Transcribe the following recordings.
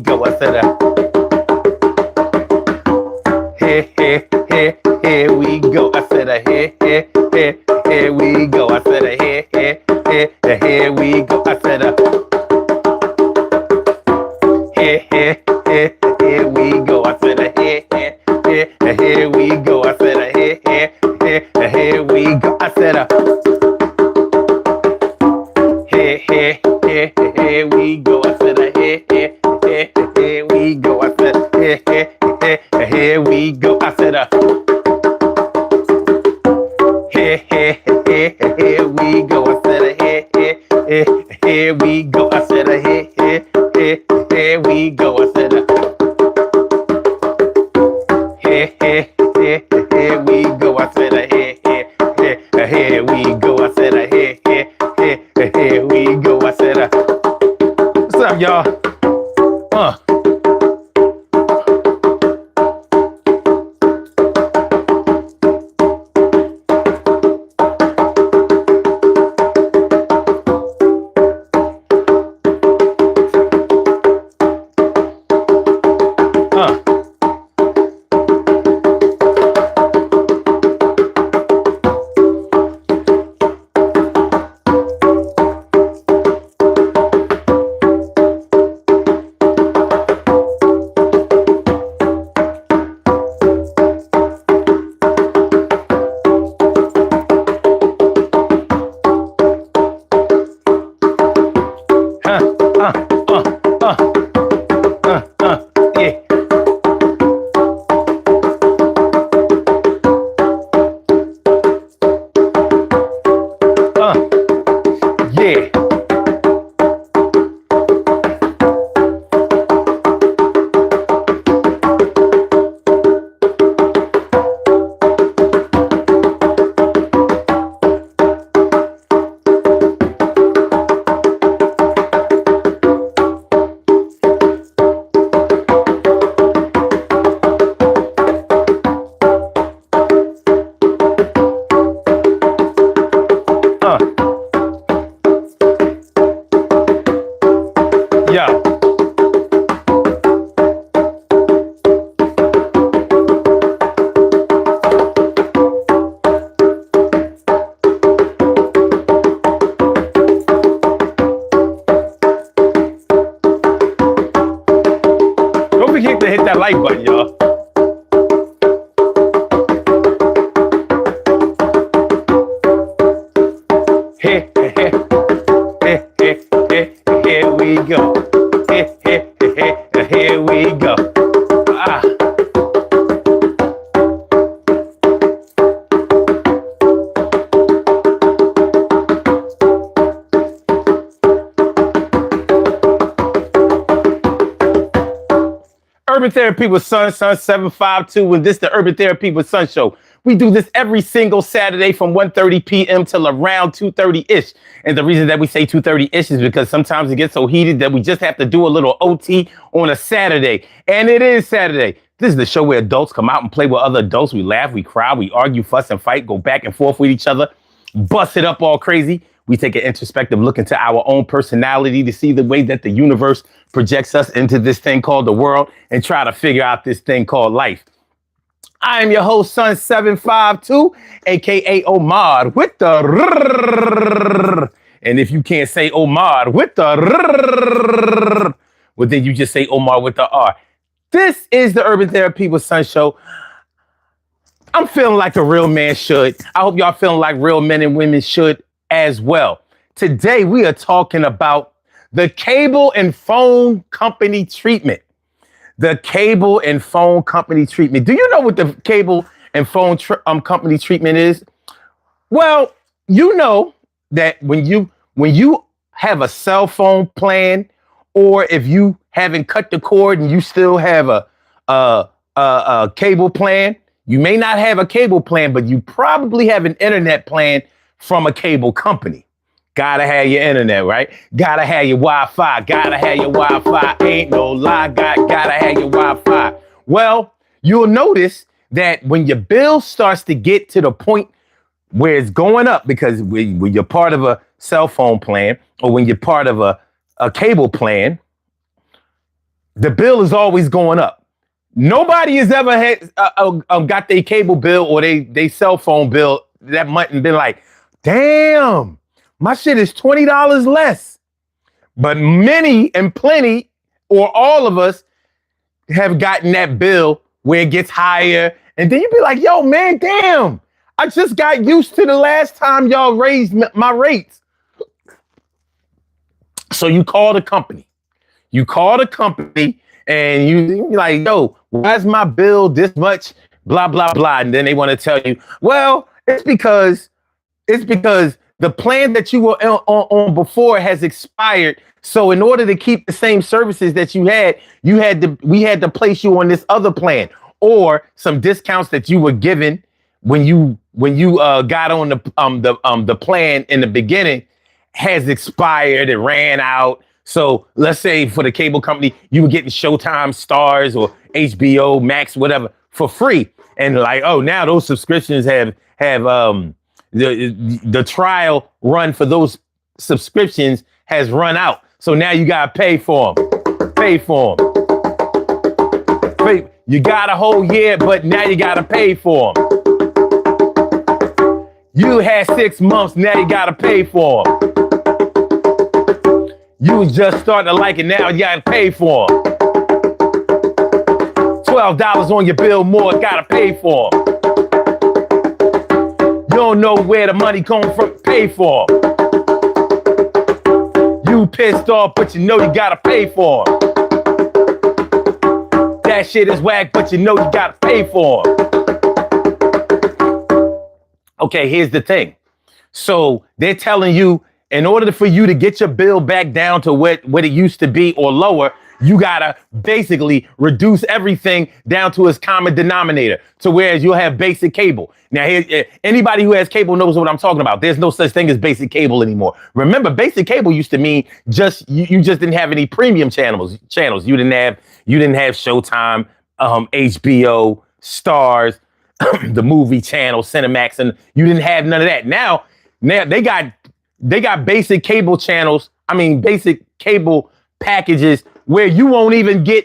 go. I said, here we go. I said, here we go. I said, here we go. I said, here we go. I said, here we go. I said, here we go. I said, here we go. I said, here we go. I said, here we go. I said, here we go. I said, here we go. I said, here we go. I said, here we go. I said, here we go. I said, here we go. I said, what's up, y'all? Yeah. Yeah. Don't forget to hit that like button, y'all. Here we go. Here we go. Urban Therapy with Sun 752, and this the Urban Therapy with Sun show. We do this every single Saturday from 1:30 p.m. till around 2:30-ish. And the reason that we say 2:30-ish is because sometimes it gets so heated that we just have to do a little OT on a Saturday. And it is Saturday. This is the show where adults come out and play with other adults. We laugh, we cry, we argue, fuss, and fight, go back and forth with each other, bust it up all crazy. We take an introspective look into our own personality to see the way that the universe projects us into this thing called the world and try to figure out this thing called life. I am your host, Sun 752, aka Omar with the rrrr. And if you can't say Omar with the rrrr, well, then you just say Omar with the R. This is the Urban Therapy with Sun show. I'm feeling like a real man should. I hope y'all feeling like real men and women should as well. Today, we are talking about the cable and phone company treatment. The cable and phone company treatment. Do you know what the cable and phone company treatment is? Well, you know that when you have a cell phone plan, or if you haven't cut the cord and you still have a cable plan, you may not have a cable plan, but you probably have an internet plan from a cable company. Gotta have your internet, right? Gotta have your Wi-Fi. Gotta have your Wi-Fi. Ain't no lie. Gotta have your Wi-Fi. Well, you'll notice that when your bill starts to get to the point where it's going up, because when you're part of a cell phone plan or when you're part of a cable plan, the bill is always going up. Nobody has ever had got their cable bill or they cell phone bill that month and been like, damn, my shit is $20 less. But many and plenty, or all of us, have gotten that bill where it gets higher. And then you be like, yo, man, damn, I just got used to the last time y'all raised my rates. So you call the company. And you like, yo, why is my bill this much? Blah, blah, blah. And then they want to tell you, well, it's because the plan that you were on before has expired. So in order to keep the same services that you had we had to place you on this other plan, or some discounts that you were given when you got on the plan in the beginning has expired. It ran out. So let's say for the cable company, you were getting Showtime, Stars, or HBO Max, whatever, for free. And like, oh, now those subscriptions have the trial run for those subscriptions has run out. So now you got to pay for them. You got a whole year, but now you got to pay for them. You had 6 months, now you got to pay for them. You was just starting to like it, now you got to pay for them. $12 on your bill more, got to pay for them. You don't know where the money comes from, pay for them. You pissed off, but you know you got to pay for them. That shit is whack, but you know you got to pay for them. Okay, here's the thing. So they're telling you, in order for you to get your bill back down to what it used to be or lower, you gotta basically reduce everything down to its common denominator. To whereas you'll have basic cable. Now, anybody who has cable knows what I'm talking about. There's no such thing as basic cable anymore. Remember, basic cable used to mean just you just didn't have any premium channels. You didn't have Showtime, HBO, Stars, the movie channel, Cinemax, and you didn't have none of that. Now they got basic cable channels. I mean, basic cable packages where you won't even get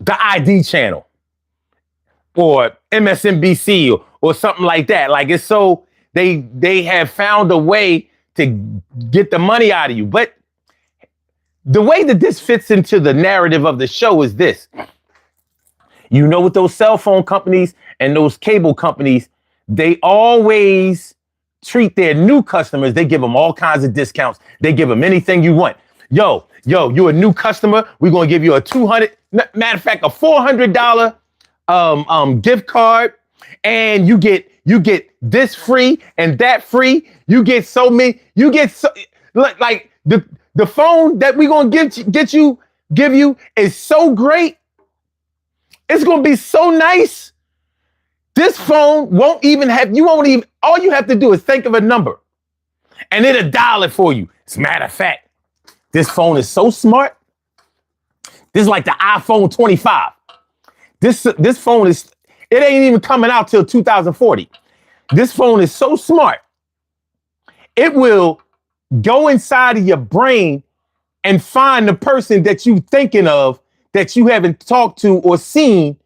the ID channel or MSNBC or something like that. Like, it's so they have found a way to get the money out of you. But the way that this fits into the narrative of the show is this. You know, with those cell phone companies and those cable companies, they always treat their new customers. They give them all kinds of discounts. They give them anything you want. Yo, you're a new customer. We're going to give you a matter of fact, a $400 gift card. And you get this free and that free. You get so many, like the phone that we're going to give you is so great. It's going to be so nice. This phone all you have to do is think of a number and it'll dial it for you. As a matter of fact, this phone is so smart. This is like the iPhone 25. This phone it ain't even coming out till 2040. This phone is so smart. It will go inside of your brain and find the person that you thinking of that you haven't talked to or seen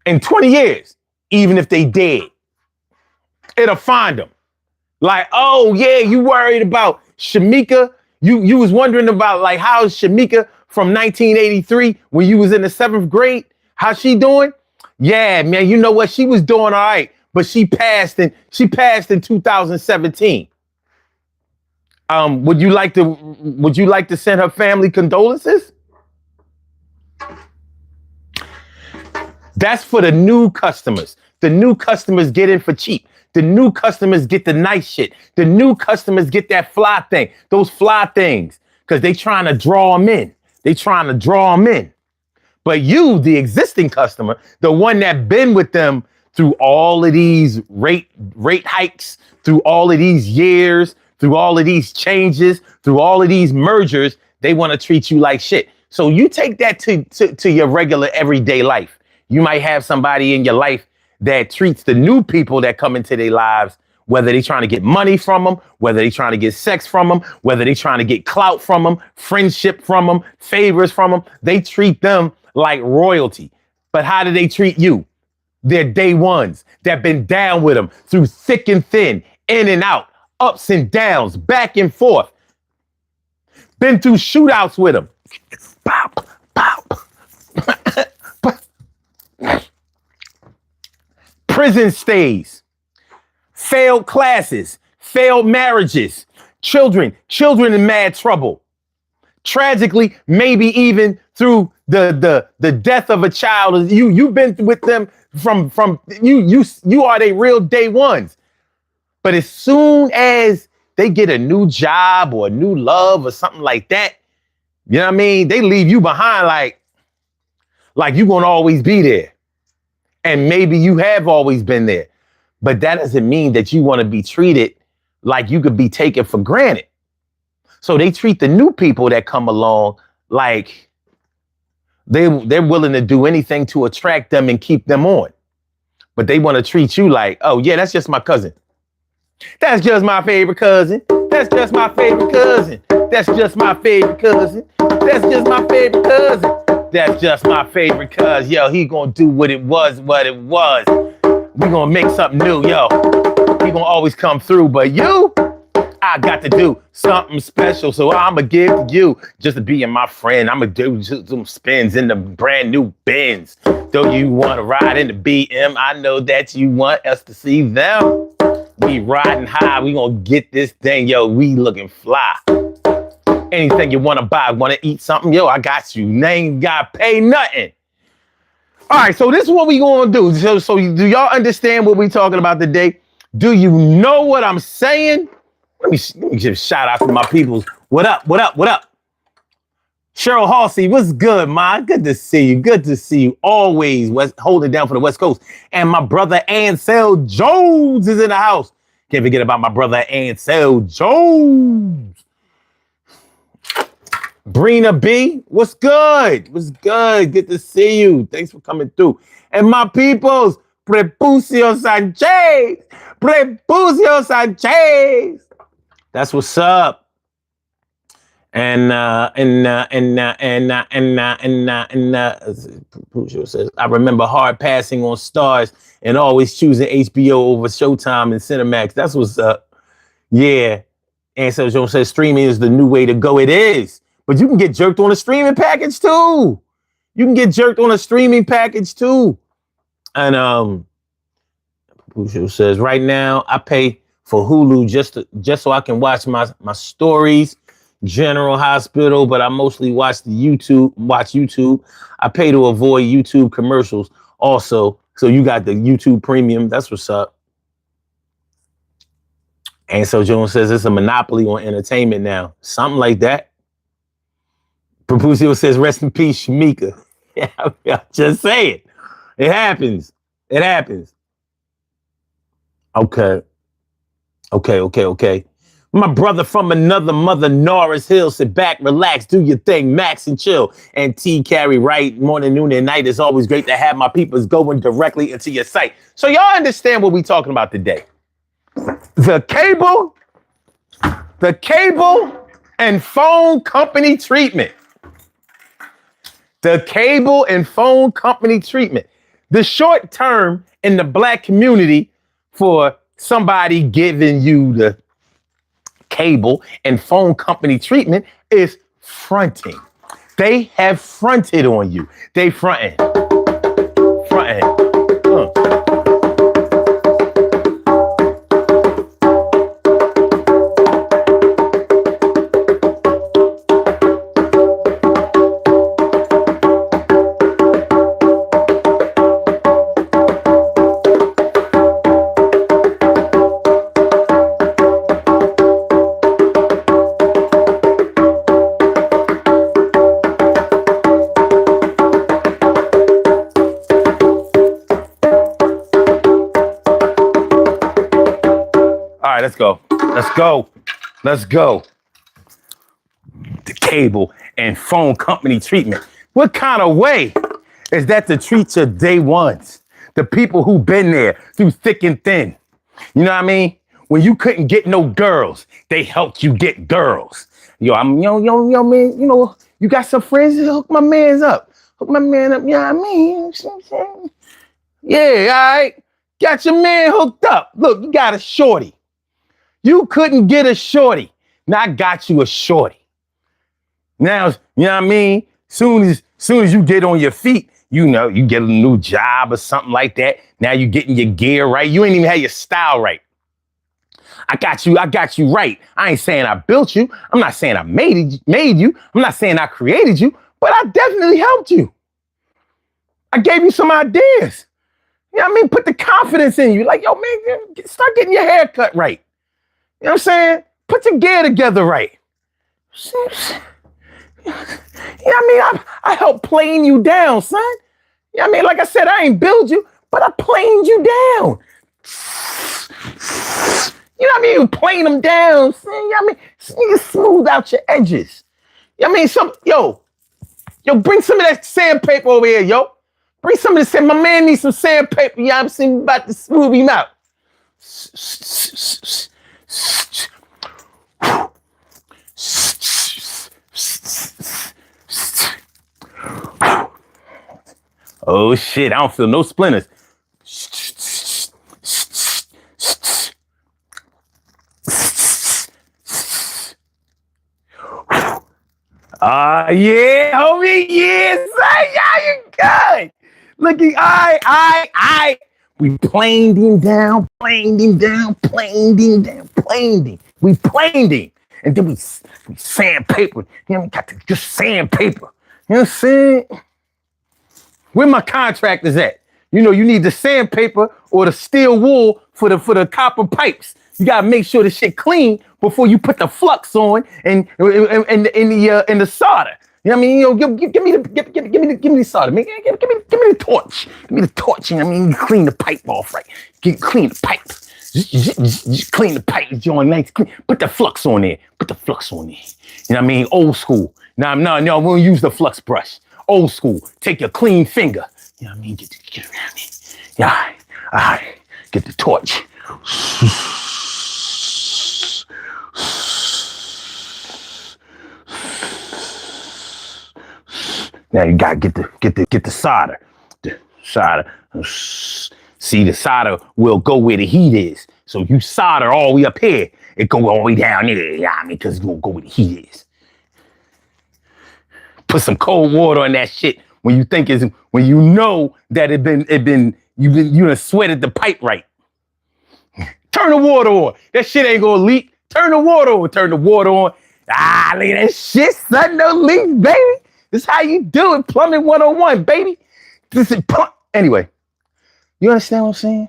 in 20 years, even if they dead. It'll find them. Like, oh yeah, you worried about Shamika. You was wondering about, like, how's Shamika from 1983 when you was in the 7th grade? How's she doing? Yeah, man, you know what? She was doing all right, but she passed in 2017. Would you like to send her family condolences? That's for the new customers. The new customers get in for cheap. The new customers get the nice shit. The new customers get that fly thing, those fly things, because they trying to draw them in. But you, the existing customer, the one that been with them through all of these rate hikes, through all of these years, through all of these changes, through all of these mergers, they want to treat you like shit. So you take that to your regular everyday life. You might have somebody in your life that treats the new people that come into their lives whether they trying to get money from them, whether they trying to get sex from them, whether they trying to get clout from them, friendship from them, favors from them. They treat them like royalty. But how do they treat you? They're day ones that been down with them through thick and thin, in and out, ups and downs, back and forth. Been through shootouts with them. Pop, pop. Prison stays, failed classes, failed marriages, children in mad trouble. Tragically, maybe even through the death of a child. You've been with them from you are their real day ones. But as soon as they get a new job or a new love or something like that, you know what I mean? They leave you behind like you're gonna always be there. And maybe you have always been there. But that doesn't mean that you want to be treated like you could be taken for granted. So they treat the new people that come along like they're willing to do anything to attract them and keep them on. But they want to treat you like, oh yeah, that's just my cousin. That's just my favorite cousin. That's just my favorite cousin. That's just my favorite cousin. That's just my favorite cousin. That's just my favorite cuz. Yo, he gonna do what it was. We gonna make something new, yo. He gonna always come through. But you, I got to do something special. So I'ma give to you just to be my friend. I'ma do some spins in the brand new Benz. Though you wanna ride in the BM, I know that you want us to see them. We riding high. We gonna get this thing, yo. We looking fly. Anything you want to buy, want to eat something, yo, I got you. You ain't got to pay nothing. All right, so this is what we going to do. So do y'all understand what we talking about today? Do you know what I'm saying? Let me give a shout out to my peoples. What up? Cheryl Halsey, what's good, man? Good to see you. Good to see you. Always holding down for the West Coast. And my brother Ansel Jones is in the house. Can't forget about my brother Ansel Jones. Brina B, what's good? What's good? Good to see you. Thanks for coming through. And my peoples, Prepucio Sanchez. Prepucio Sanchez. That's what's up. And Prepucio says, I remember hard passing on Stars and always choosing HBO over Showtime and Cinemax. That's what's up. Yeah. And so Joe says streaming is the new way to go. It is. But you can get jerked on a streaming package too. And Pucho says, right now I pay for Hulu just so I can watch my stories, General Hospital, but I mostly watch YouTube. I pay to avoid YouTube commercials also. So you got the YouTube premium. That's what's up. And so Jones says it's a monopoly on entertainment now. Something like that. Propusio says, rest in peace, Shamika. Yeah, I'm just saying. It happens. Okay. My brother from another mother, Norris Hill, sit back, relax, do your thing, max and chill. And T carry right morning, noon, and night. It's always great to have my peoples going directly into your site. So y'all understand what we're talking about today. The cable and phone company treatment. The cable and phone company treatment. The short term in the black community for somebody giving you the cable and phone company treatment is fronting. They have fronted on you. They fronting. Let's go. The cable and phone company treatment. What kind of way is that to treat your day ones? The people who've been there through thick and thin. You know what I mean? When you couldn't get no girls, they helped you get girls. Yo, man, you got some friends, hook my mans up. Hook my man up, you know what I mean? Yeah, all right. Got your man hooked up. Look, you got a shorty. You couldn't get a shorty. Now I got you a shorty. Now, you know what I mean? Soon as you get on your feet, you get a new job or something like that. Now you getting your gear right. You ain't even had your style right. I got you right. I ain't saying I built you. I'm not saying I made you. I'm not saying I created you, but I definitely helped you. I gave you some ideas. You know what I mean? Put the confidence in you. Like, yo, man, start getting your hair cut right. You know what I'm saying? Put your gear together right. You know what I mean? I helped plane you down, son. You know what I mean? Like I said, I ain't build you, but I planed you down. You know what I mean? You plane them down, son. You know what I mean? You smooth out your edges. You know what I mean? Yo, bring some of that sandpaper over here, yo. Bring some of this. My man needs some sandpaper. You know what I'm saying? About to smooth him out. Oh shit, I don't feel no splinters. Yeah, homie, yeah, son, yeah, you good. Looking, I. We planed him down. We planed him. And then we sandpaper. You know, we got to just sandpaper. You know what I'm saying? Where my contractors at? You know, you need the sandpaper or the steel wool for the copper pipes. You gotta make sure the shit clean before you put the flux on and the solder. You know what I mean? You know, give me the solder, man. Give me the torch. Give me the torch. You know what I mean? You clean the pipe off right. Clean the pipe. Just clean the pipe. Join nice. Put the flux on there. You know what I mean? Old school. No, we don't use the flux brush. Old school. Take your clean finger. You know what I mean? Get around me. Yeah. All right. Get the torch. Now you gotta get the solder. The solder. See, the solder will go where the heat is. So you solder all the way up here, it go all the way down there. Yeah, I mean, because it's gonna go where the heat is. Put some cold water on that shit when you know that you done sweated the pipe right. Turn the water on. That shit ain't gonna leak. Turn the water on. Look at that shit, son. No leaks, baby. This is how you do it. Plumbing 101, baby. Anyway, you understand what I'm saying?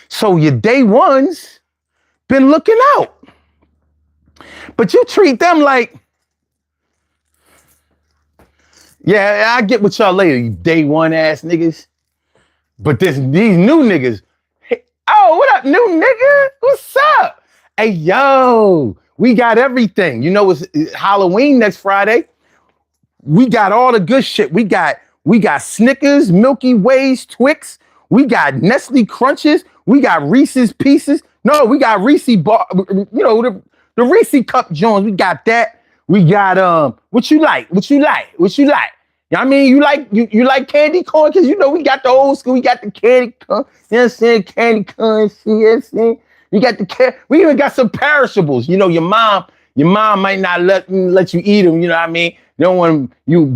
So your day ones been looking out. But you treat them like, yeah, I get with y'all later, you day one ass niggas. But these new niggas, hey, oh, what up, new nigga? What's up? Hey, yo, we got everything. You know, it's Halloween next Friday. We got all the good shit. We got Snickers, Milky Ways, Twix. We got Nestle Crunches. We got Reese's Pieces. No, we got Reese bar. You know, the Reese cup joints. We got that. We got what you like? You know what I mean? You like candy corn? Cause you know we got the old school. We got the candy corn. You know what I'm saying? Candy corn. You know what I'm saying? We got we even got some perishables. You know, your mom might not let you eat them. You know what I mean? They don't want you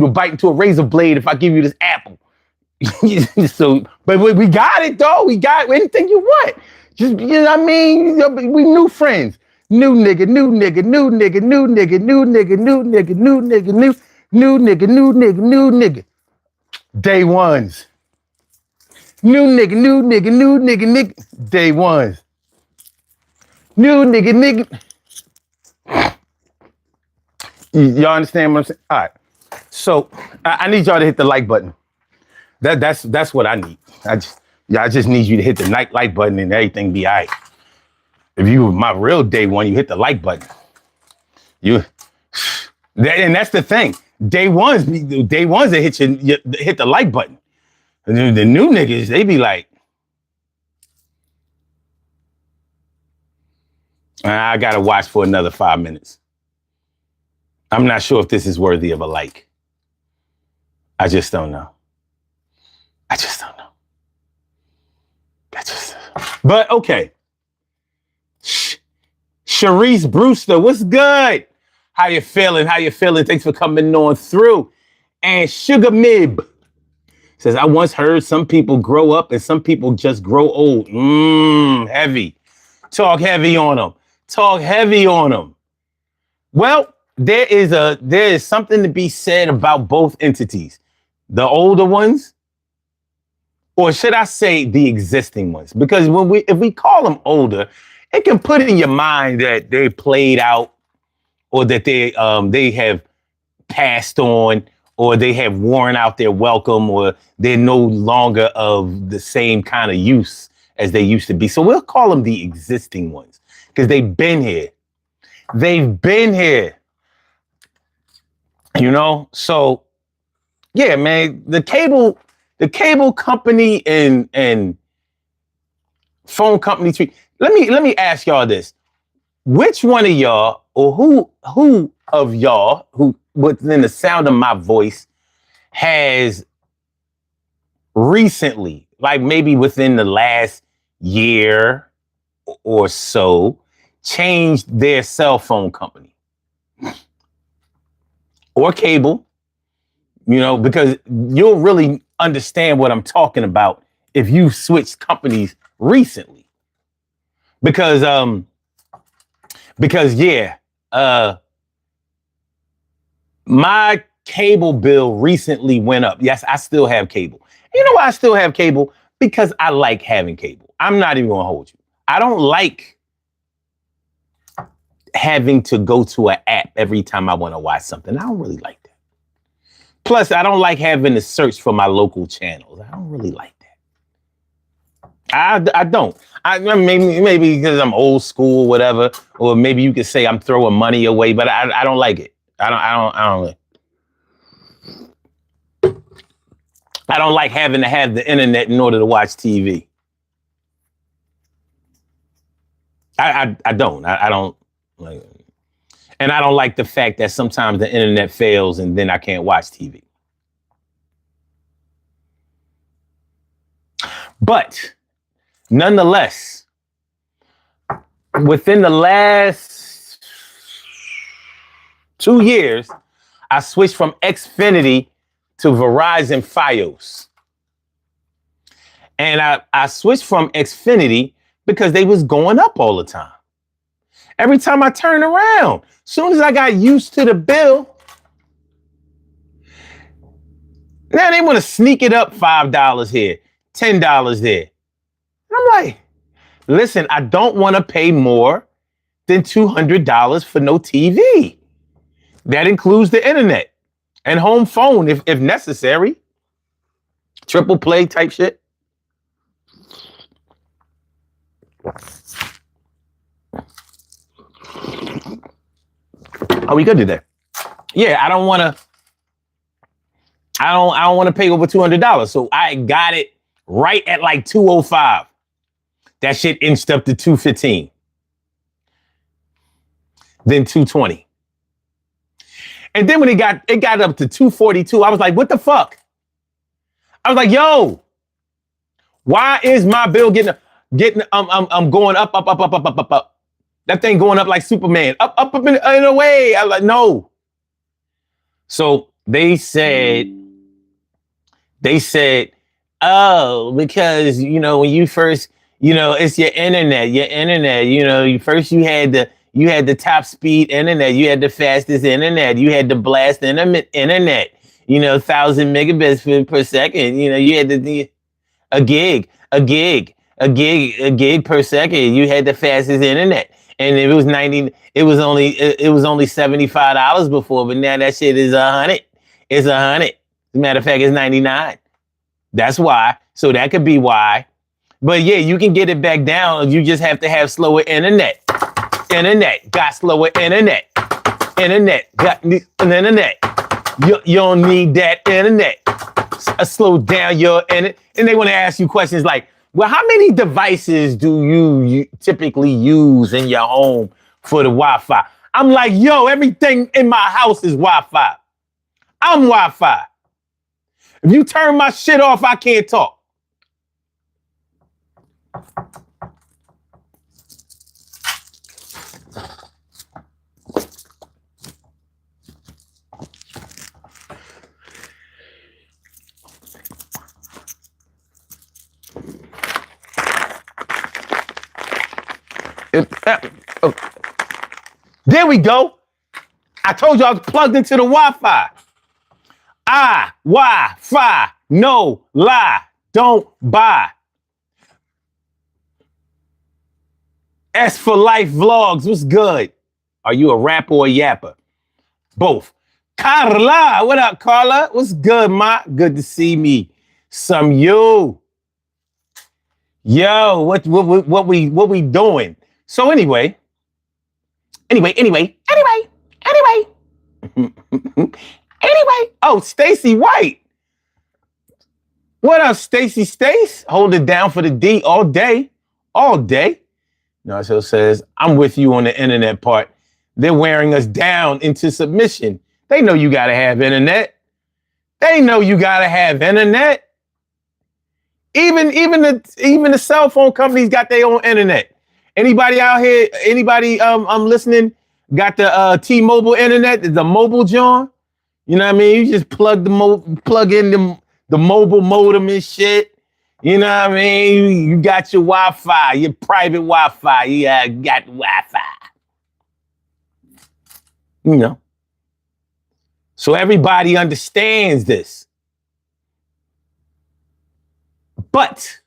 to bite into a razor blade if I give you this apple. So, but we got it though. We got anything you want. Just, you know what I mean? We new friends. New nigga. Day ones. New nigga. Day ones. New nigga. Y'all understand what I'm saying? All right. So I need y'all to hit the like button. That's what I need. I just need you to hit the like button and everything be all right. If you were my real day one, you hit the like button. And that's the thing. Day ones that hit the like button. And the new niggas, they be like, I gotta watch for another 5 minutes. I'm not sure if this is worthy of a like. I just don't know. I just don't know. But okay. Sharice Brewster, what's good? How you feeling? How you feeling? Thanks for coming on through. And Sugar Mib says, I once heard some people grow up and some people just grow old. Heavy. Talk heavy on them. Talk heavy on them. Well, there is something to be said about both entities. The older ones, or should I say the existing ones? Because if we call them older, it can put in your mind that they played out, or that they have passed on, or they have worn out their welcome, or they're no longer of the same kind of use as they used to be. So we'll call them the existing ones because they've been here. They've been here. You know, so yeah, man, the cable company and phone company. Let me ask y'all this. Which one of y'all, or who of y'all who within the sound of my voice has recently, like maybe within the last year or so, changed their cell phone company or cable? You know, because you'll really understand what I'm talking about if you switched companies recently. Because yeah, my cable bill recently went up. Yes, I still have cable. You know why I still have cable? Because I like having cable. I'm not even gonna hold you. I don't like having to go to an app every time I want to watch something. I don't really like that. Plus, I don't like having to search for my local channels. I don't really like that. I don't. Maybe because I'm old school, whatever, or maybe you could say I'm throwing money away, but I don't like it. I don't like having to have the internet in order to watch TV. I don't like, and I don't like the fact that sometimes the internet fails and then I can't watch TV. But nonetheless, within the last 2 years, I switched from Xfinity to Verizon Fios. And I switched from Xfinity because they was going up all the time. Every time I turn around, soon as I got used to the bill, now they want to sneak it up $5 here, $10 there. And I'm like, listen, I don't want to pay more than $200 for no TV. That includes the internet and home phone if necessary. Triple play type shit. Are we good today? Yeah, I don't want to pay over $200. So I got it right at like $205. That shit inched up to $215. Then $220. And then when it got up to $242, I was like, what the fuck? I was like, yo, why is my bill getting going up? That thing going up like Superman, up in a way. I was like, no. So they said, oh, because, you know, when you first, you know, it's your internet, you know, you had the top speed internet, you had the fastest internet, you had the blast internet, you know, 1,000 megabits per second, you know, you had a gig per second, you had the fastest internet. And it was only $75 before, but now that shit is $100. It's $100. As a matter of fact, it's $99. That's why. So that could be why. But yeah, you can get it back down. You just have to have slower internet. Internet got slower internet. Internet got internet. You don't need that internet. Slow down your internet. And they want to ask you questions like, Well, how many devices do you typically use in your home for the Wi-Fi? I'm like, yo, everything in my house is Wi-Fi. I'm Wi-Fi. If you turn my shit off, I can't talk. There we go. I told you I was plugged into the Wi-Fi. Wi-Fi, no lie, don't buy. S for Life Vlogs, what's good? Are you a rapper or a yapper? Both. Carla, what up, Carla? What's good, ma? Good to see me. Some you. Yo, what we doing? So anyway. Oh, Stacy White. What up, Stacy Stace? Hold it down for the D all day. All day. Narcel says, I'm with you on the internet part. They're wearing us down into submission. They know you gotta have internet. They know you gotta have internet. Even the cell phone companies got their own internet. Anybody out here, listening, got the T-Mobile internet, the mobile John? You know what I mean? You just plug in the mobile modem and shit. You know what I mean? You got your Wi-Fi, your private Wi-Fi. Yeah, got Wi-Fi. You know. So everybody understands this. But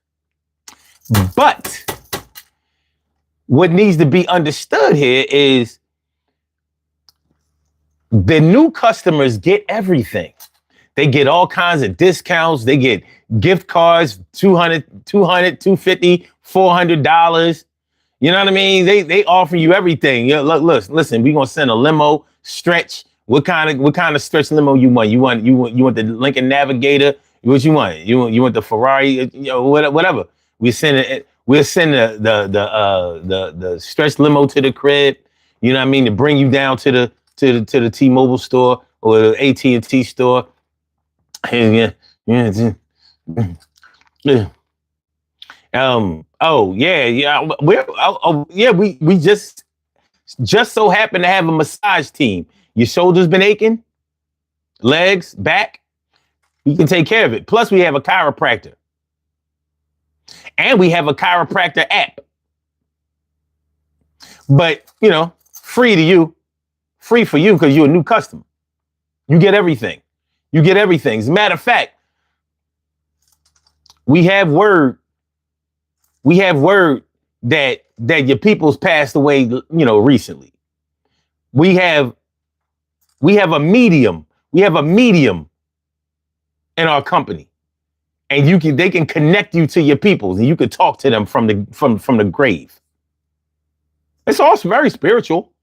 what needs to be understood here is the new customers get everything. They get all kinds of discounts. They get gift cards, $200, $250, $400. You know what I mean? They offer you everything. You know, look, listen, we're gonna send a limo, stretch. What kind of stretch limo you want? You want the Lincoln Navigator? What you want? You want the Ferrari? You know, whatever. We'll send the stretch limo to the crib. You know what I mean? To bring you down to the T-Mobile store or the AT&T store. Yeah. We just so happen to have a massage team. Your shoulders been aching, legs, back. We can take care of it. Plus, we have a chiropractor. And we have a chiropractor app. But, you know, free to you. Free for you because you're a new customer. You get everything. You get everything. As a matter of fact, we have word that your people's passed away, you know, recently. We have a medium. We have a medium in our company. And they can connect you to your peoples and you can talk to them from the grave. It's all very spiritual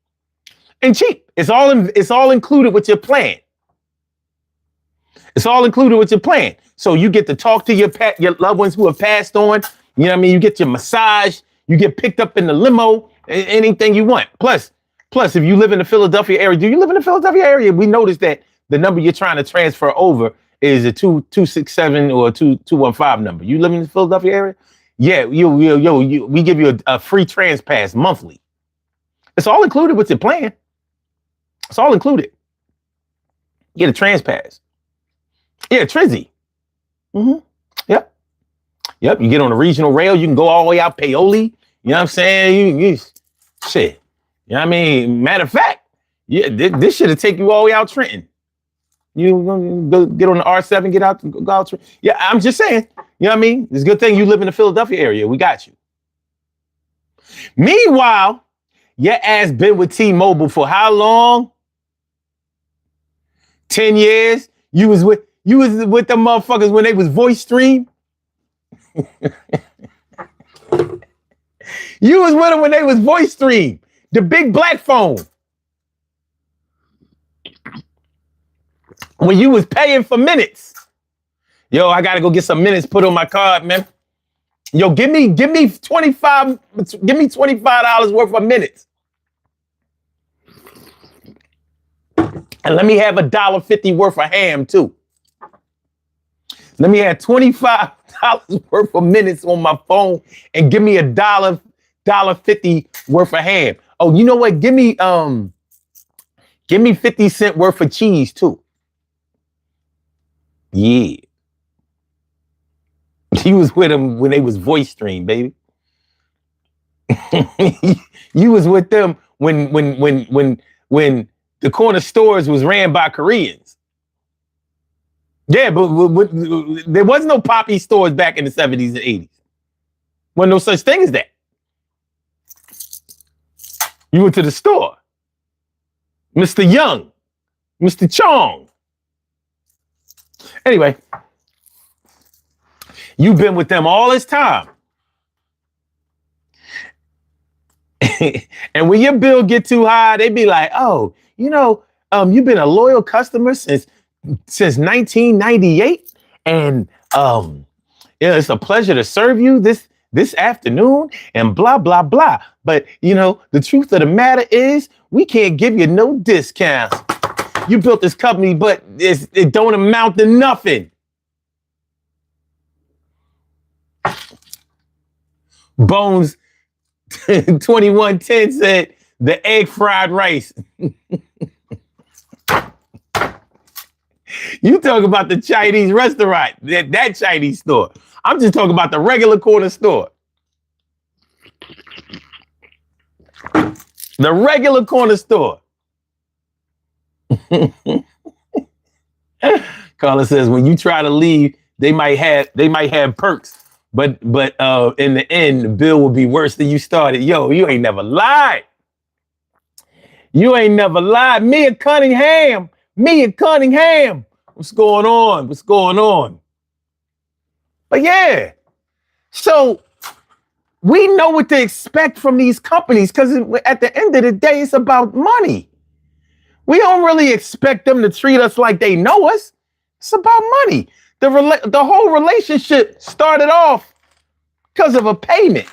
and cheap. It's all included with your plan. It's all included with your plan. So you get to talk to your loved ones who have passed on. You know what I mean? You get your massage. You get picked up in the limo. Anything you want. Plus, if you live in the Philadelphia area, do you live in the Philadelphia area? We noticed that the number you're trying to transfer over is a 2267 or a 2215 number. You live in the Philadelphia area? Yeah, we give you a free trans pass monthly. It's all included with your plan. It's all included. You get a trans pass. Yeah, Trizzy. Mm-hmm. Yep. You get on the regional rail. You can go all the way out Paoli. You know what I'm saying? You shit. You know what I mean? Matter of fact, yeah, this should have taken you all the way out Trenton. You go get on the R7, go out. Yeah, I'm just saying. You know what I mean? It's a good thing you live in the Philadelphia area. We got you. Meanwhile, your ass been with T-Mobile for how long? 10 years? You was with them motherfuckers when they was voice stream? You was with them when they was voice stream. The big black phone. When you was paying for minutes. Yo, I gotta go get some minutes put on my card, man. Yo, give me $25 worth of minutes. And let me have $1.50 worth of ham too. Let me have $25 worth of minutes on my phone and give me $1.50 worth of ham. Oh, you know what? Give me 50 cents worth of cheese too. Yeah. You was with them when they was voice stream, baby. You was with them when the corner stores was ran by Koreans. Yeah, but there was no Poppy stores back in the 70s and 80s. Wasn't no such thing as that. You went to the store. Mr. Young, Mr. Chong. Anyway, you've been with them all this time. And when your bill get too high, they be like, oh, you've been a loyal customer since 1998. And it's a pleasure to serve you this afternoon and blah, blah, blah. But, the truth of the matter is we can't give you no discounts. You built this company, but it don't amount to nothing. Bones 2110 said the egg fried rice. You talk about the Chinese restaurant, that Chinese store. I'm just talking about the regular corner store. The regular corner store. Carla says when you try to leave, they might have perks, but in the end, the bill will be worse than you started. Yo, you ain't never lied. You ain't never lied. Mia Cunningham. What's going on? But yeah, so we know what to expect from these companies because at the end of the day, it's about money. We don't really expect them to treat us like they know us. It's about money. The whole relationship started off because of a payment.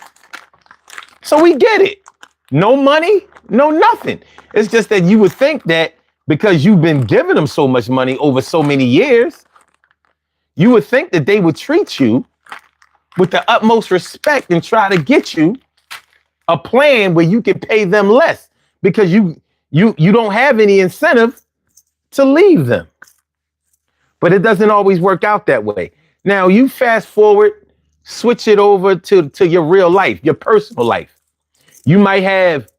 So we get it. No money, no nothing. It's just that you would think that because you've been giving them so much money over so many years, you would think that they would treat you with the utmost respect and try to get you a plan where you can pay them less because you don't have any incentive to leave them. But it doesn't always work out that way. Now you fast forward, switch it over to your real life, your personal life. You might have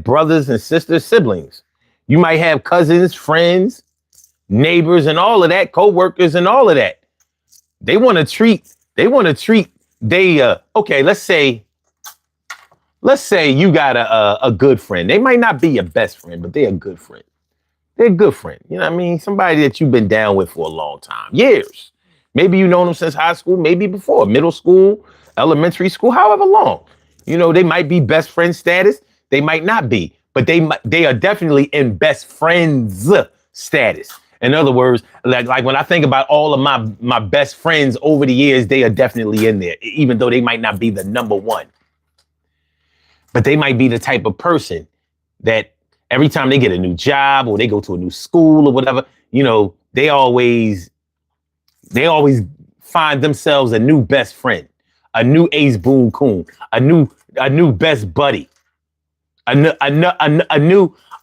brothers and sisters, siblings. You might have cousins, friends, neighbors, and all of that, co-workers and all of that. They want to treat, okay, let's say you got a good friend. They might not be your best friend, but they're a good friend. They're a good friend. You know what I mean? Somebody that you've been down with for a long time, years. Maybe you've known them since high school, maybe before, middle school, elementary school, however long. They might be best friend status. They might not be, but they are definitely in best friends status. In other words, like when I think about all of my best friends over the years, they are definitely in there, even though they might not be the number one. But they might be the type of person that every time they get a new job or they go to a new school or whatever, they always find themselves a new best friend, a new Ace Boone Coon, a new best buddy, a new.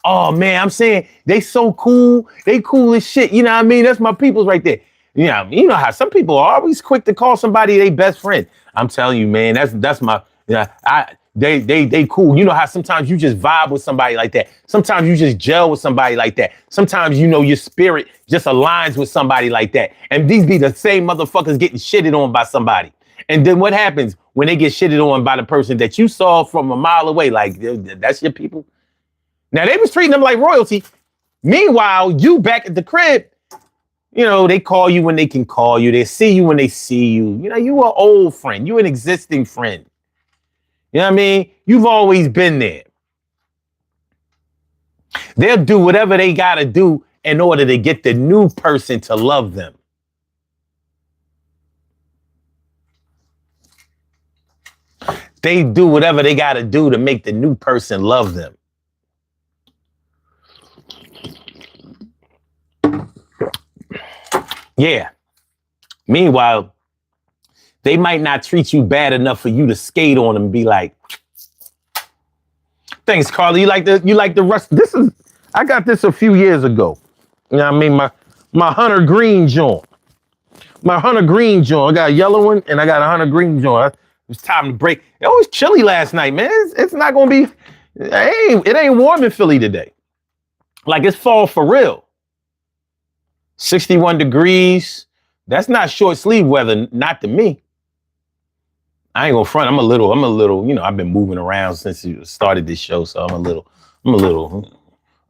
Oh man, I'm saying they so cool. They cool as shit. You know what I mean? That's my peoples right there. You know how some people are always quick to call somebody their best friend. I'm telling you, man, that's my. They cool. You know how sometimes you just vibe with somebody like that. Sometimes you just gel with somebody like that. Sometimes your spirit just aligns with somebody like that. And these be the same motherfuckers getting shitted on by somebody. And then what happens when they get shitted on by the person that you saw from a mile away? Like, that's your people. Now, they was treating them like royalty. Meanwhile, you back at the crib, they call you when they can call you. They see you when they see you. You an old friend. You an existing friend. You know what I mean? You've always been there. They'll do whatever they got to do in order to get the new person to love them. they do whatever they got to do to make the new person love them. Yeah. Meanwhile, they might not treat you bad enough for you to skate on them and be like, thanks, Carly. You like the rest. I got this a few years ago. You know what I mean? My Hunter Green joint. My Hunter Green joint. I got a yellow one and I got a Hunter Green joint. It's time to break. It was chilly last night, man. It's not gonna be. It ain't warm in Philly today. Like it's fall for real. 61 degrees. That's not short sleeve weather, not to me. I ain't gonna front. I'm a little, you know, I've been moving around since you started this show. So I'm a little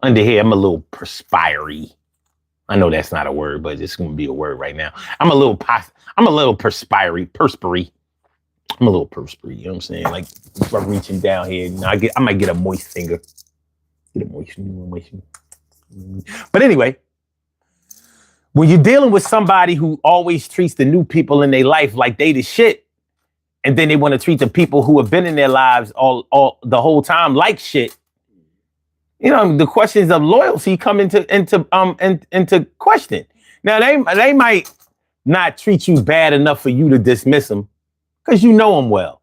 under here. I'm a little perspiry. I know that's not a word, but it's gonna be a word right now. I'm a little perspiry. I'm a little perspiry. You know what I'm saying? Like if I'm reaching down here, you know, I might get a moist finger. Get a moist. But anyway, when you're dealing with somebody who always treats the new people in their life like they the shit, and then they want to treat the people who have been in their lives all the whole time like shit, you know, the questions of loyalty come into question. Now they might not treat you bad enough for you to dismiss them because you know them well.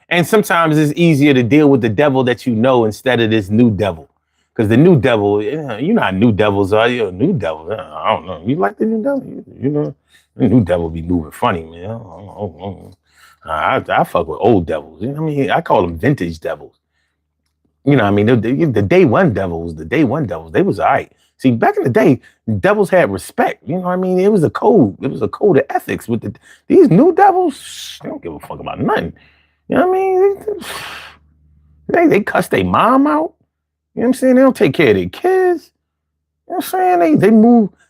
And sometimes it's easier to deal with the devil that you know instead of this new devil. Because the new devil, you know how new devils are. You're a new devil. I don't know. You like the new devil? You know, the new devil be moving funny, man. I fuck with old devils. You know what I mean? I call them vintage devils. You know what I mean? The day one devils, they was all right. See, back in the day, devils had respect. You know what I mean? It was a code. It was a code of ethics. With these new devils, they don't give a fuck about nothing. You know what I mean? They cuss their mom out. You know what I'm saying? They don't take care of their kids. You know what I'm saying?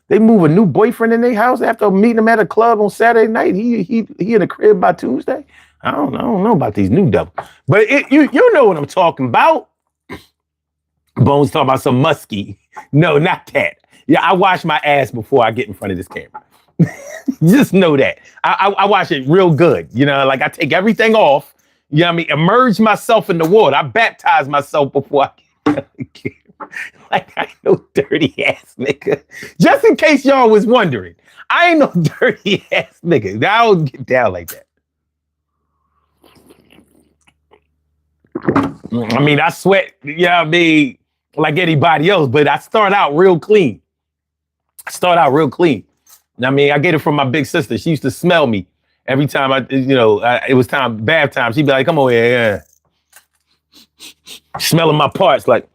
They move a new boyfriend in their house after meeting him at a club on Saturday night. He in the crib by Tuesday. I don't know about these new devils. But you know what I'm talking about. Bones talking about some musky. No, not that. Yeah, I wash my ass before I get in front of this camera. Just know that. I wash it real good. You know, like I take everything off. You know what I mean? Immerse myself in the water. I baptize myself before I get on the camera. Like I ain't no dirty ass nigga. Just in case y'all was wondering, I ain't no dirty ass nigga. I don't get down like that. I mean, I sweat, you know what I mean, like anybody else, but I start out real clean. I mean, I get it from my big sister. She used to smell me every time it was bath time. She'd be like, come on here. Yeah. Smelling my parts like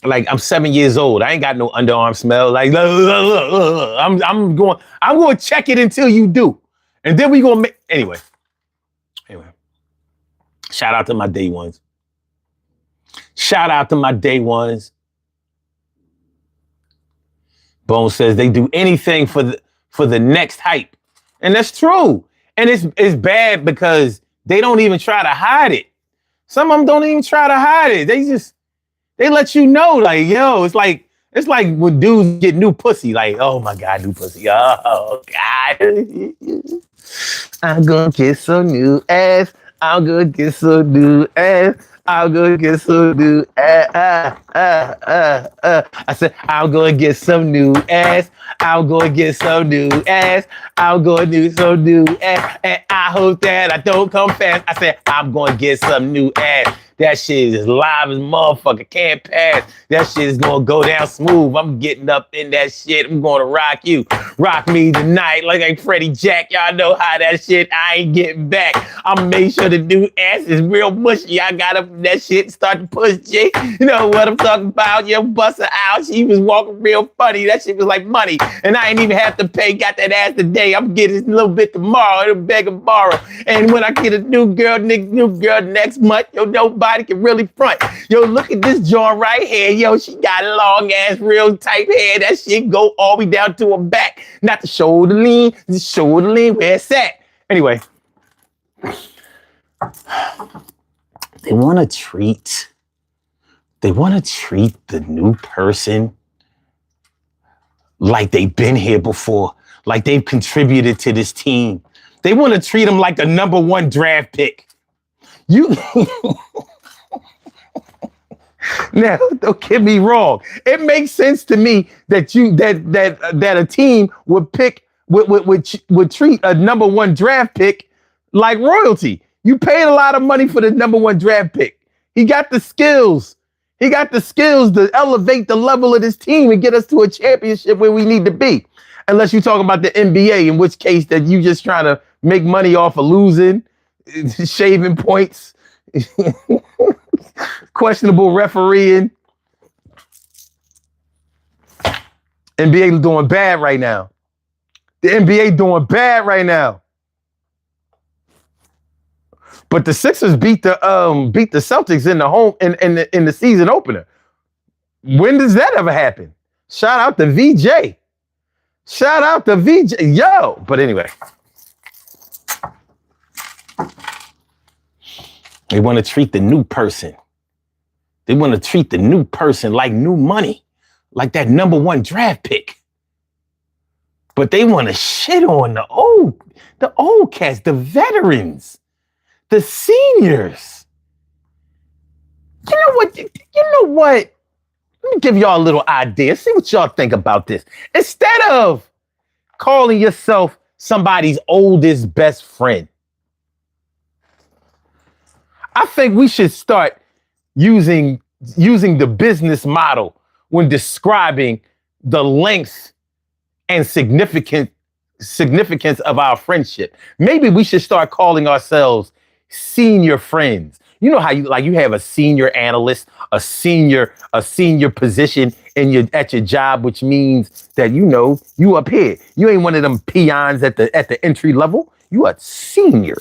I'm 7 years old. I ain't got no underarm smell. Like, I'm going to check it until you do. And then we going to make, anyway. Shout out to my day ones. Bone says they do anything for the next hype. And that's true. And it's bad because they don't even try to hide it. Some of them don't even try to hide it. They let you know, like, yo, it's like when dudes get new pussy, like, oh my God, new pussy. Oh God. I'm gonna get some new ass. I'm gonna get some new ass. I'm gonna get some new ass. I said, I'm gonna get some new ass. I'm gonna get some new ass. I'm gonna do some new ass. And I hope that I don't come fast. I said, I'm gonna get some new ass. That shit is live as motherfucker. Can't pass. That shit is gonna go down smooth. I'm getting up in that shit. I'm gonna rock you. Rock me tonight like Freddie Jack. Y'all know how that shit, I ain't getting back. I'll make sure the new ass is real mushy. I got up in that shit and start to push Jay. You know what I'm talking about? Yo, bust her out. She was walking real funny. That shit was like money. And I ain't even have to pay. Got that ass today. I'm getting a little bit tomorrow. It'll beg and borrow. And when I get a new girl next month, yo, nobody can really front. Yo, look at this joint right here. Yo, she got a long ass, real tight hair. That shit go all the way down to her back. Not the shoulder lean, the shoulder lean. Where it's at? Anyway. They want to treat the new person like they've been here before, like they've contributed to this team. They want to treat them like the #1 draft pick. You now, don't get me wrong. It makes sense to me that that a team would treat a number one draft pick like royalty. You paid a lot of money for the number one draft pick. He got the skills. He got the skills to elevate the level of this team and get us to a championship where we need to be. Unless you're talking about the NBA, in which case that you just trying to make money off of losing, shaving points, questionable refereeing. NBA doing bad right now. The NBA doing bad right now. But the Sixers beat the Celtics in the home in the season opener. When does that ever happen? Shout out to VJ. Shout out to VJ. Yo. But anyway. They want to treat the new person. They want to treat the new person like new money, like that number one draft pick. But they want to shit on the old cats, the veterans, the seniors. You know what? Let me give y'all a little idea. See what y'all think about this. Instead of calling yourself somebody's oldest best friend, I think we should start using the business model when describing the length and significance of our friendship. Maybe we should start calling ourselves senior friends. You know how you have a senior analyst, a senior position at your job, which means that you up here. You ain't one of them peons at the entry level. You a senior.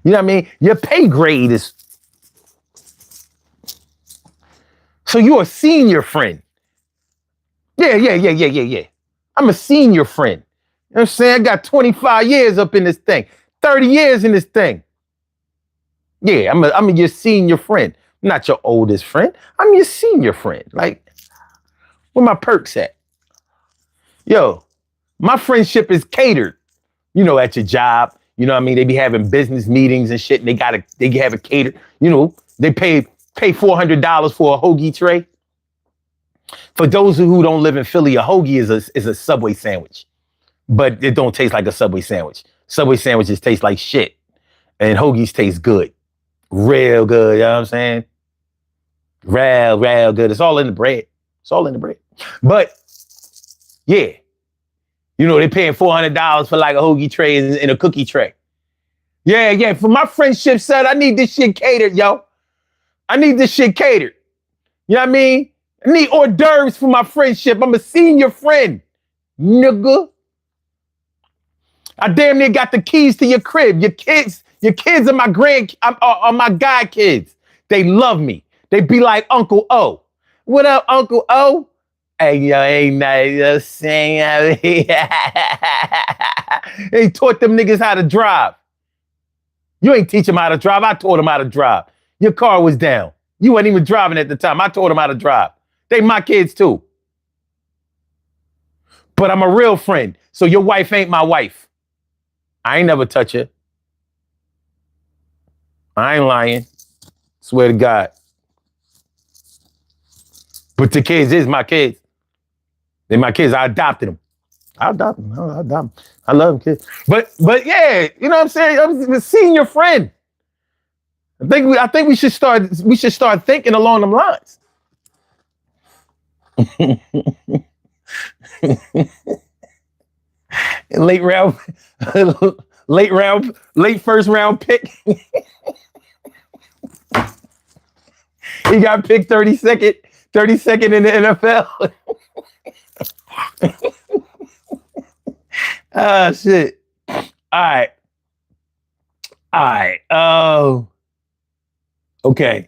You know what I mean? Your pay grade is. So you're a senior friend. Yeah. I'm a senior friend. You know what I'm saying? I got 25 years up in this thing, 30 years in this thing. Yeah, I'm your senior friend. I'm not your oldest friend. I'm your senior friend. Like, where my perks at? Yo, my friendship is catered. At your job. You know what I mean? They be having business meetings and shit, and they have it catered. They pay $400 for a hoagie tray. For those who don't live in Philly, a hoagie is a Subway sandwich, but it don't taste like a Subway sandwich. Subway sandwiches taste like shit, and hoagies taste good, real good. You know what I'm saying? Real good. It's all in the bread. But yeah. They paying $400 for like a hoagie tray and a cookie tray. Yeah. For my friendship, son, I need this shit catered, yo. I need this shit catered. You know what I mean? I need hors d'oeuvres for my friendship. I'm a senior friend, nigga. I damn near got the keys to your crib. Your kids are my god kids. They love me. They be like Uncle O. What up, Uncle O? Hey, yo, ain't nothing saying. They taught them niggas how to drive. You ain't teach them how to drive. I taught them how to drive. Your car was down. You weren't even driving at the time. I taught them how to drive. They my kids too. But I'm a real friend. So your wife ain't my wife. I ain't never touch her. I ain't lying. Swear to God. But the kids is my kids. They my kids. I adopted them. I love them, kids. But yeah, you know what I'm saying? I'm a senior friend. I think we should start thinking along them lines. late first round pick. He got picked 32nd in the NFL. Ah, shit. All right. Oh. Okay.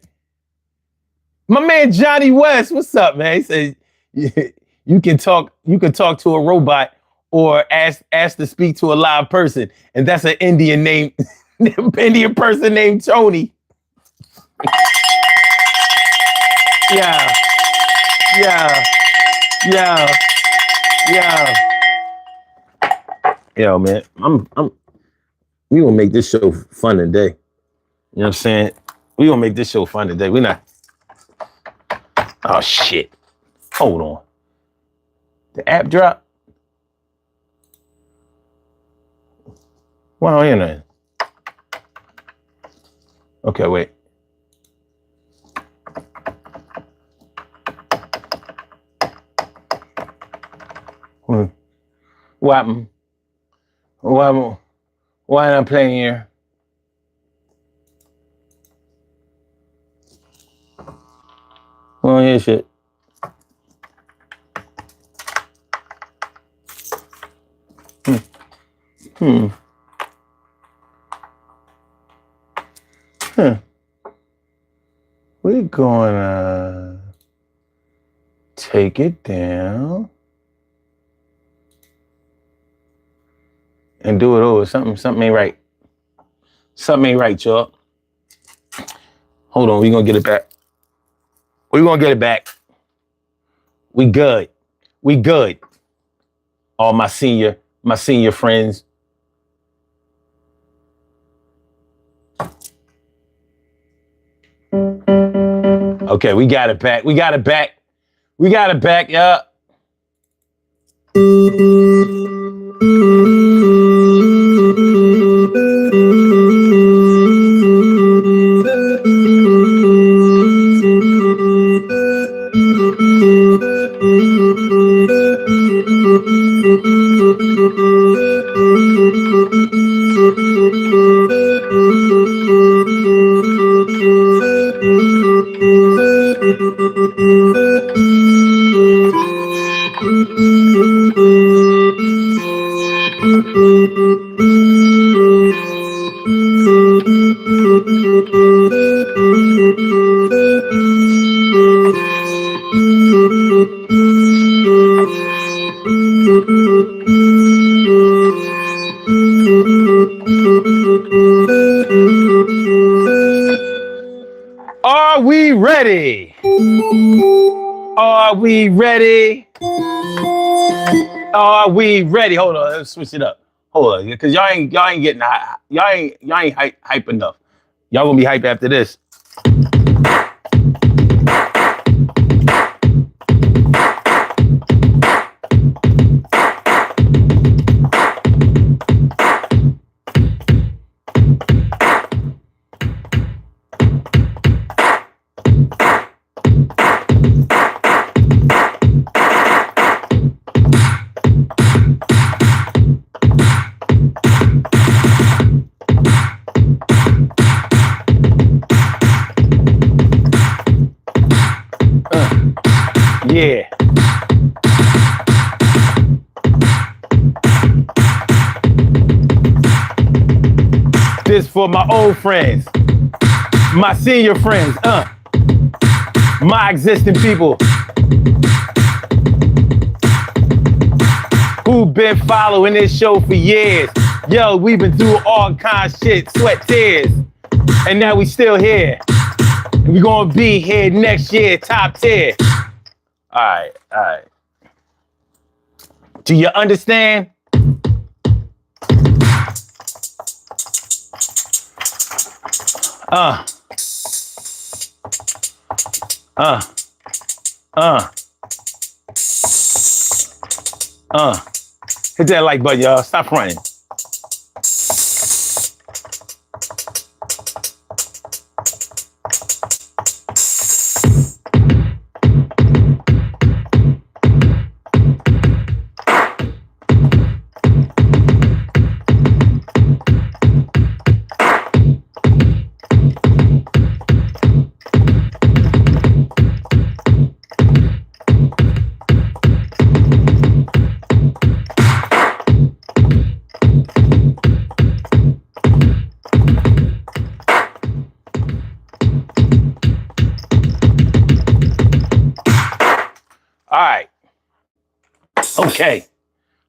My man Johnny West, what's up, man? He said you can talk to a robot or ask to speak to a live person, and that's an Indian person named Tony. Yeah. Yo, man, we gonna make this show fun today. You know what I'm saying? We gonna make this show fun today. We not. Oh shit. Hold on. The app drop. Why don't hear nothing? Okay, wait. What happened? Why am I playing here? Oh, yeah, shit. We're gonna take it down and do it over. Something ain't right. Something ain't right, y'all. Hold on, we gonna get it back. We gonna get it back. We good. We good. All my senior friends. Okay, we got it back. We got it back. We got it back, yeah. Are we ready? Are we ready? Are we ready? Hold on, let's switch it up. Hold on, because y'all ain't getting high. Y'all ain't hype enough. Y'all gonna be hype after this. Yeah. This for my old friends, my senior friends, my existing people who've been following this show for years. Yo, we've been through all kinds of shit, sweat, tears, and now we still here. We're gonna be here next year, top tier. All right. Do you understand? Hit that like button, y'all. Stop running. All right. Okay.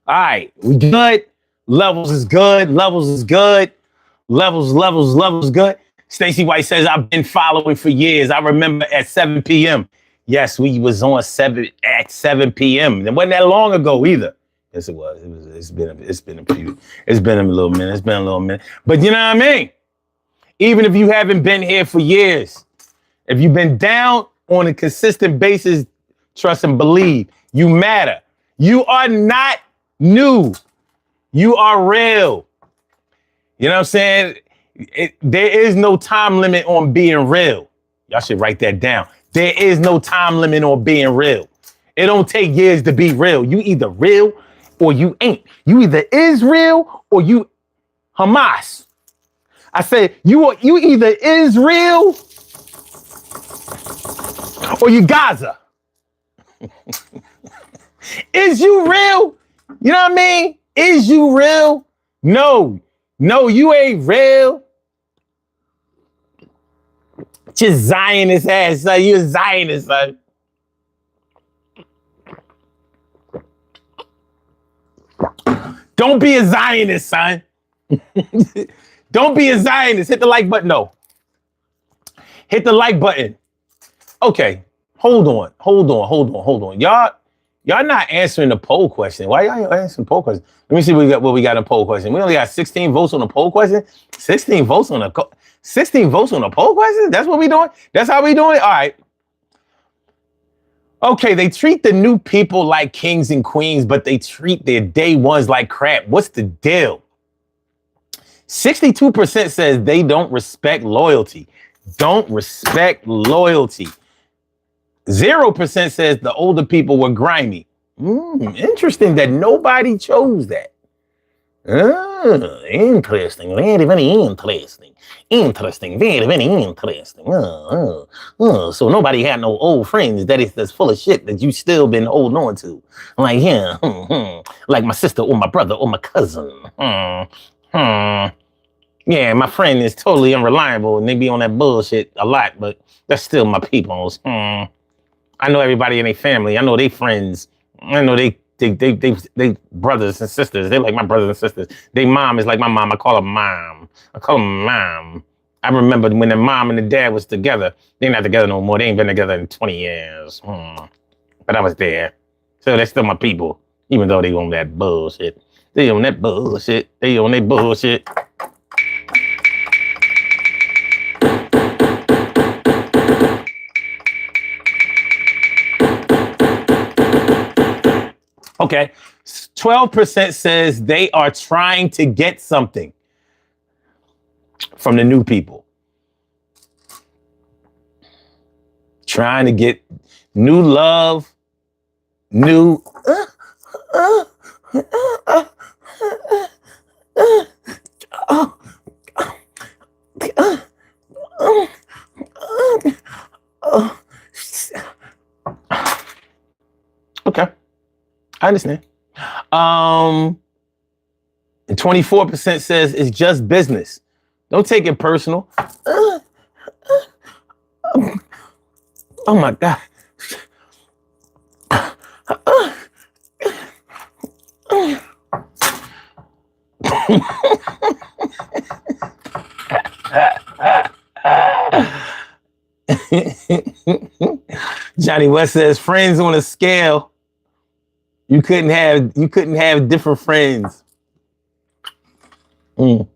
All right. We good. Levels is good. Levels good. Levels good. Stacey White says, I've been following for years. I remember at 7 p.m. Yes, we was on at 7 p.m. It wasn't that long ago either. Yes, it was. It's been a little minute. But you know what I mean? Even if you haven't been here for years, if you've been down on a consistent basis, trust and believe, you matter. You are not new. You are real. You know what I'm saying? There is no time limit on being real. Y'all should write that down. There is no time limit on being real. It don't take years to be real. You either real or you ain't. You either is real or you Hamas. I said you either is real or you Gaza. Is you real? You know what I mean? Is you real? No, you ain't real. Just Zionist ass, son. You a Zionist, son. Don't be a Zionist, son. Don't be a Zionist. Hit the like button, though. Hit the like button. Okay, hold on. Y'all not answering the poll question. Why y'all answering the poll question? Let me see what we got in the poll question. We only got 16 votes on the poll question. 16 votes on the poll question? That's what we doing? That's how we doing it? All right. Okay, they treat the new people like kings and queens, but they treat their day ones like crap. What's the deal? 62% says they don't respect loyalty. Don't respect loyalty. 0% says the older people were grimy. Interesting that nobody chose that. Interesting. Very, very interesting. Interesting. Very, very interesting. So nobody had no old friends that's full of shit that you still been holding on to. Like, yeah, like my sister or my brother or my cousin. Yeah, my friend is totally unreliable and they be on that bullshit a lot, but that's still my peoples. I know everybody in their family. I know they friends. I know they brothers and sisters. They like my brothers and sisters. They mom is like my mom. I call her mom. I remember when the mom and the dad was together. They're not together no more. They ain't been together in 20 years. But I was there. So they're still my people, even though they own that bullshit. They own that bullshit. Okay, 12% says they are trying to get something from the new people. Trying to get new love, new... Okay. I understand. And 24% says it's just business. Don't take it personal. Oh my God. Johnny West says friends on a scale. You couldn't have different friends. All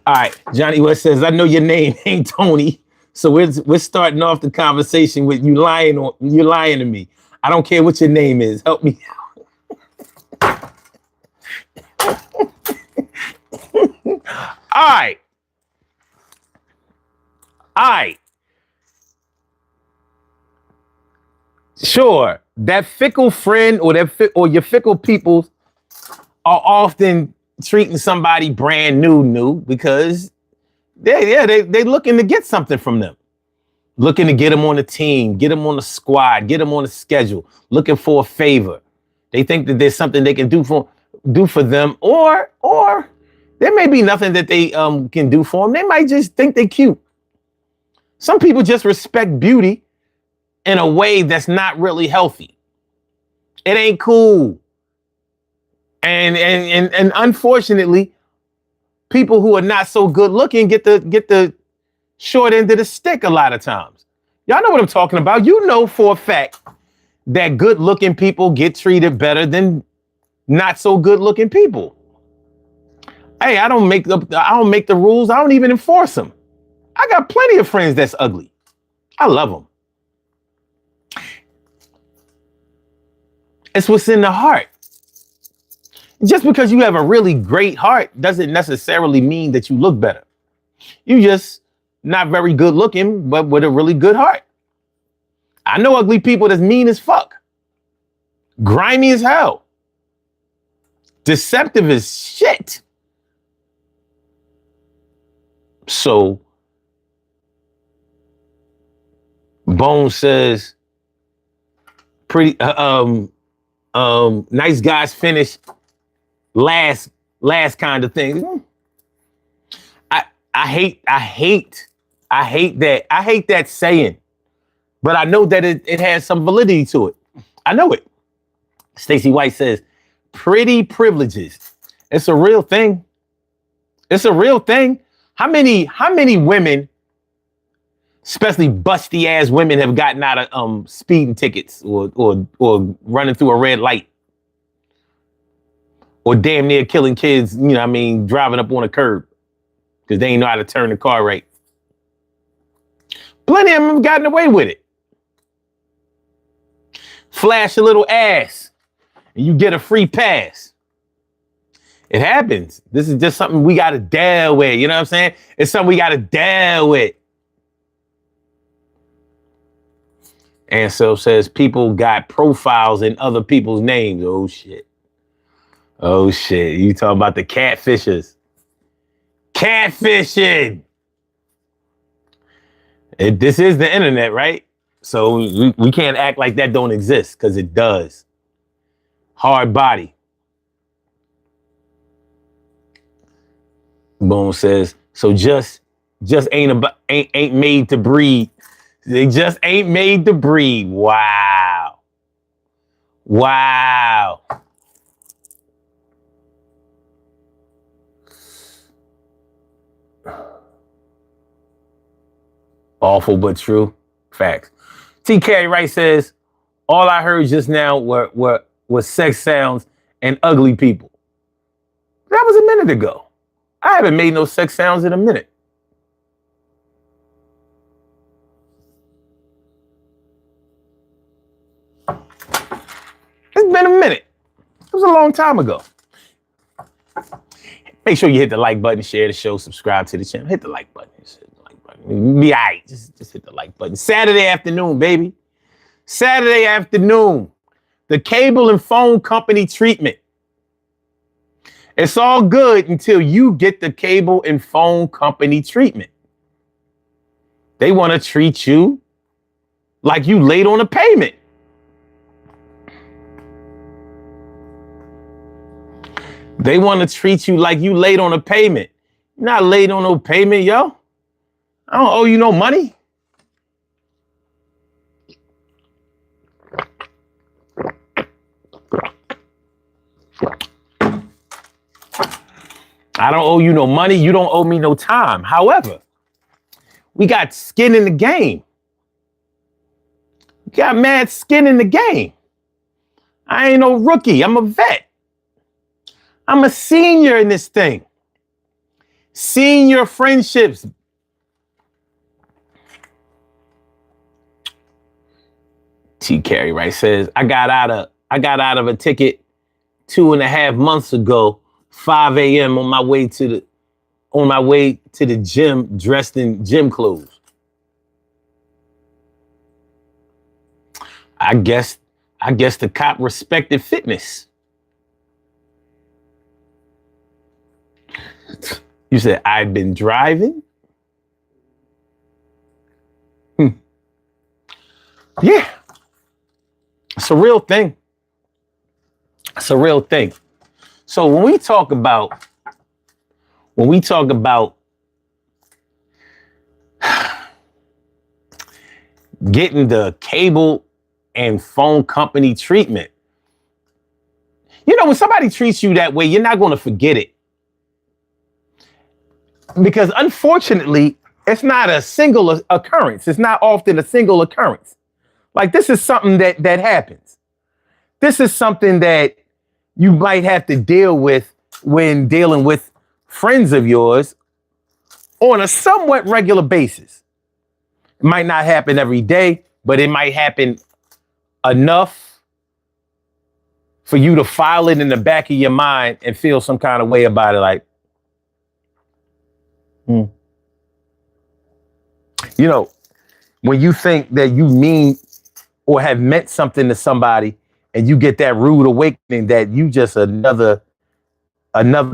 right, Johnny West says, I know your name ain't Tony. So we're starting off the conversation with you lying to me. I don't care what your name is. Help me out. All right. Sure, that fickle friend or your fickle people are often treating somebody brand new because they looking to get something from them. Looking to get them on the team, get them on the squad, get them on the schedule, looking for a favor. They think that there's something they can do for them, or there may be nothing that they can do for them. They might just think they're cute. Some people just respect beauty in a way that's not really healthy. It ain't cool. And unfortunately, people who are not so good looking get the short end of the stick a lot of times. Y'all know what I'm talking about. You know for a fact that good looking people get treated better than not so good looking people. Hey, I don't make the rules. I don't even enforce them. I got plenty of friends that's ugly. I love them. It's what's in the heart. Just because you have a really great heart doesn't necessarily mean that you look better. You just not very good looking, but with a really good heart. I know ugly people that's mean as fuck. Grimy as hell. Deceptive as shit. So, Bone says, pretty, nice guys finish last kind of thing. I hate that saying, but I know that it has some validity to it. I know it. Stacey White says, pretty privileges. It's a real thing. It's a real thing. How many women, especially busty ass women, have gotten out of speeding tickets or running through a red light? Or damn near killing kids, you know what I mean, driving up on a curb because they ain't know how to turn the car right. Plenty of them have gotten away with it. Flash a little ass and you get a free pass. It happens. This is just something we got to deal with. You know what I'm saying? It's something we got to deal with. And so says people got profiles in other people's names. Oh, shit. Oh, shit. You talking about the catfishers. Catfishing. This is the internet, right? So we can't act like that don't exist because it does. Hard body. Bone says, so just ain't made to breed. They just ain't made to breed. Wow. Wow. Awful but true. Facts. TK Wright says, all I heard just now were sex sounds and ugly people. That was a minute ago. I haven't made no sex sounds in a minute. It's been a minute. It was a long time ago. Make sure you hit the like button, share the show, subscribe to the channel. Hit the like button. Be all right. Just hit the like button. Saturday afternoon, baby. Saturday afternoon. The cable and phone company treatment. It's all good until you get the cable and phone company treatment. They want to treat you like you late on a payment. They want to treat you like you late on a payment. You're not late on no payment, yo. I don't owe you no money. I don't owe you no money. You don't owe me no time. However, we got skin in the game. We got mad skin in the game. I ain't no rookie. I'm a vet. I'm a senior in this thing. Senior friendships. T. Carey Wright says, I got out of a ticket 2.5 months ago, 5 a.m. on my way to the gym, dressed in gym clothes. I guess the cop respected fitness. You said I've been driving? Yeah. It's a real thing. It's a real thing. So when we talk about getting the cable and phone company treatment, you know, when somebody treats you that way, you're not going to forget it. Because unfortunately, It's not a single occurrence. It's not often a single occurrence. Like this is something that happens. This is something that you might have to deal with when dealing with friends of yours on a somewhat regular basis. It might not happen every day, but it might happen enough for you to file it in the back of your mind and feel some kind of way about it. Like, you know, when you think that you mean or have meant something to somebody and you get that rude awakening that you just another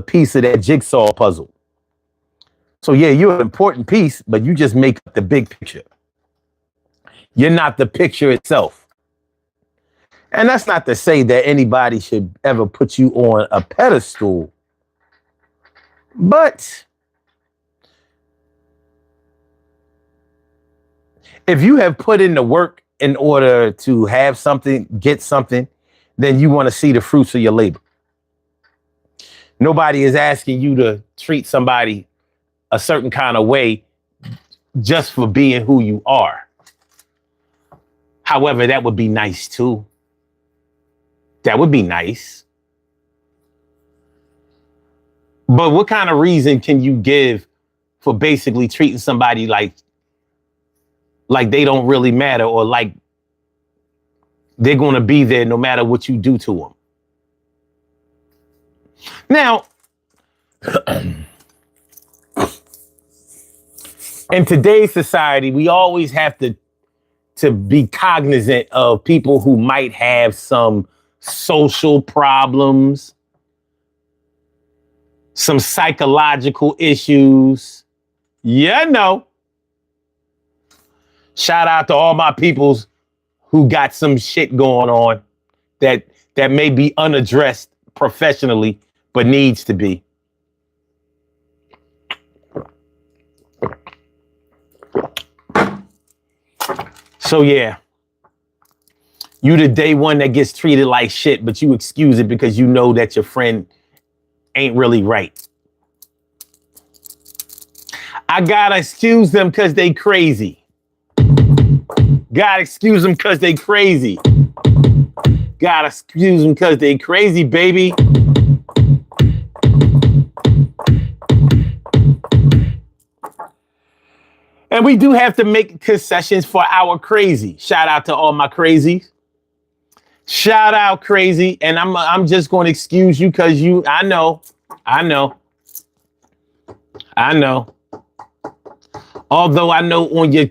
piece of that jigsaw puzzle. So yeah, you're an important piece, but you just make up the big picture. You're not the picture itself. And that's not to say that anybody should ever put you on a pedestal. But if you have put in the work in order to have something, get something, then you want to see the fruits of your labor. Nobody is asking you to treat somebody a certain kind of way just for being who you are. However, that would be nice too. That would be nice. But what kind of reason can you give for basically treating somebody like they don't really matter, or like they're going to be there no matter what you do to them? Now, in today's society, we always have to be cognizant of people who might have some social problems, some psychological issues. Yeah, no. Shout out to all my peoples who got some shit going on that may be unaddressed professionally, but needs to be. So yeah, you the day one that gets treated like shit, but you excuse it because you know that your friend ain't really right. I gotta excuse them because they crazy. Gotta excuse them because they crazy. Gotta excuse them because they crazy, baby. And we do have to make concessions for our crazy. Shout out to all my crazies. Shout out crazy. And I'm just going to excuse you because I know. Although I know on your,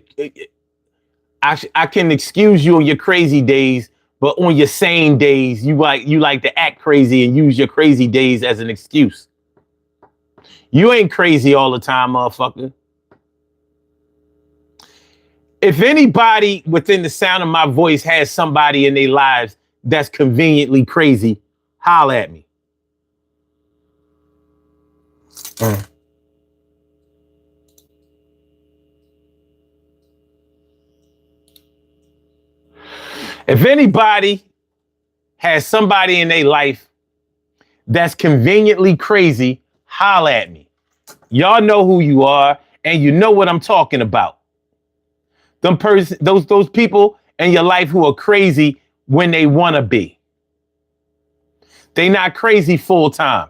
I can excuse you on your crazy days, but on your sane days, you like to act crazy and use your crazy days as an excuse. You ain't crazy all the time, motherfucker. If anybody within the sound of my voice has somebody in their lives that's conveniently crazy, holla at me. If anybody has somebody in their life that's conveniently crazy, holla at me. Y'all know who you are, and you know what I'm talking about. Those people in your life who are crazy when they want to be. They not crazy full time.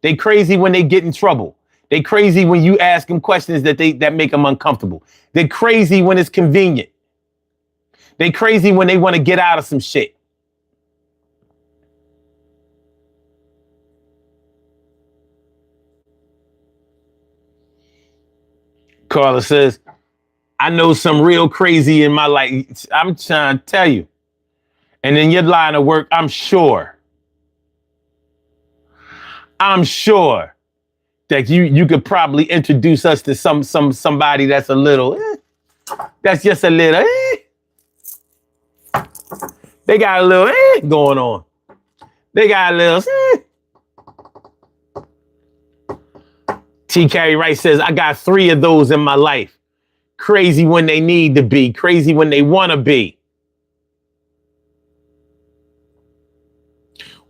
They crazy when they get in trouble. They crazy when you ask them questions that make them uncomfortable. They crazy when it's convenient. They crazy when they want to get out of some shit. Carla says, I know some real crazy in my life. I'm trying to tell you. And in your line of work, I'm sure that you could probably introduce us to somebody that's a little, that's just a little, they got a little going on. They got a little. T. Carey Wright says, I got 3 of those in my life. Crazy when they need to be, crazy when they want to be.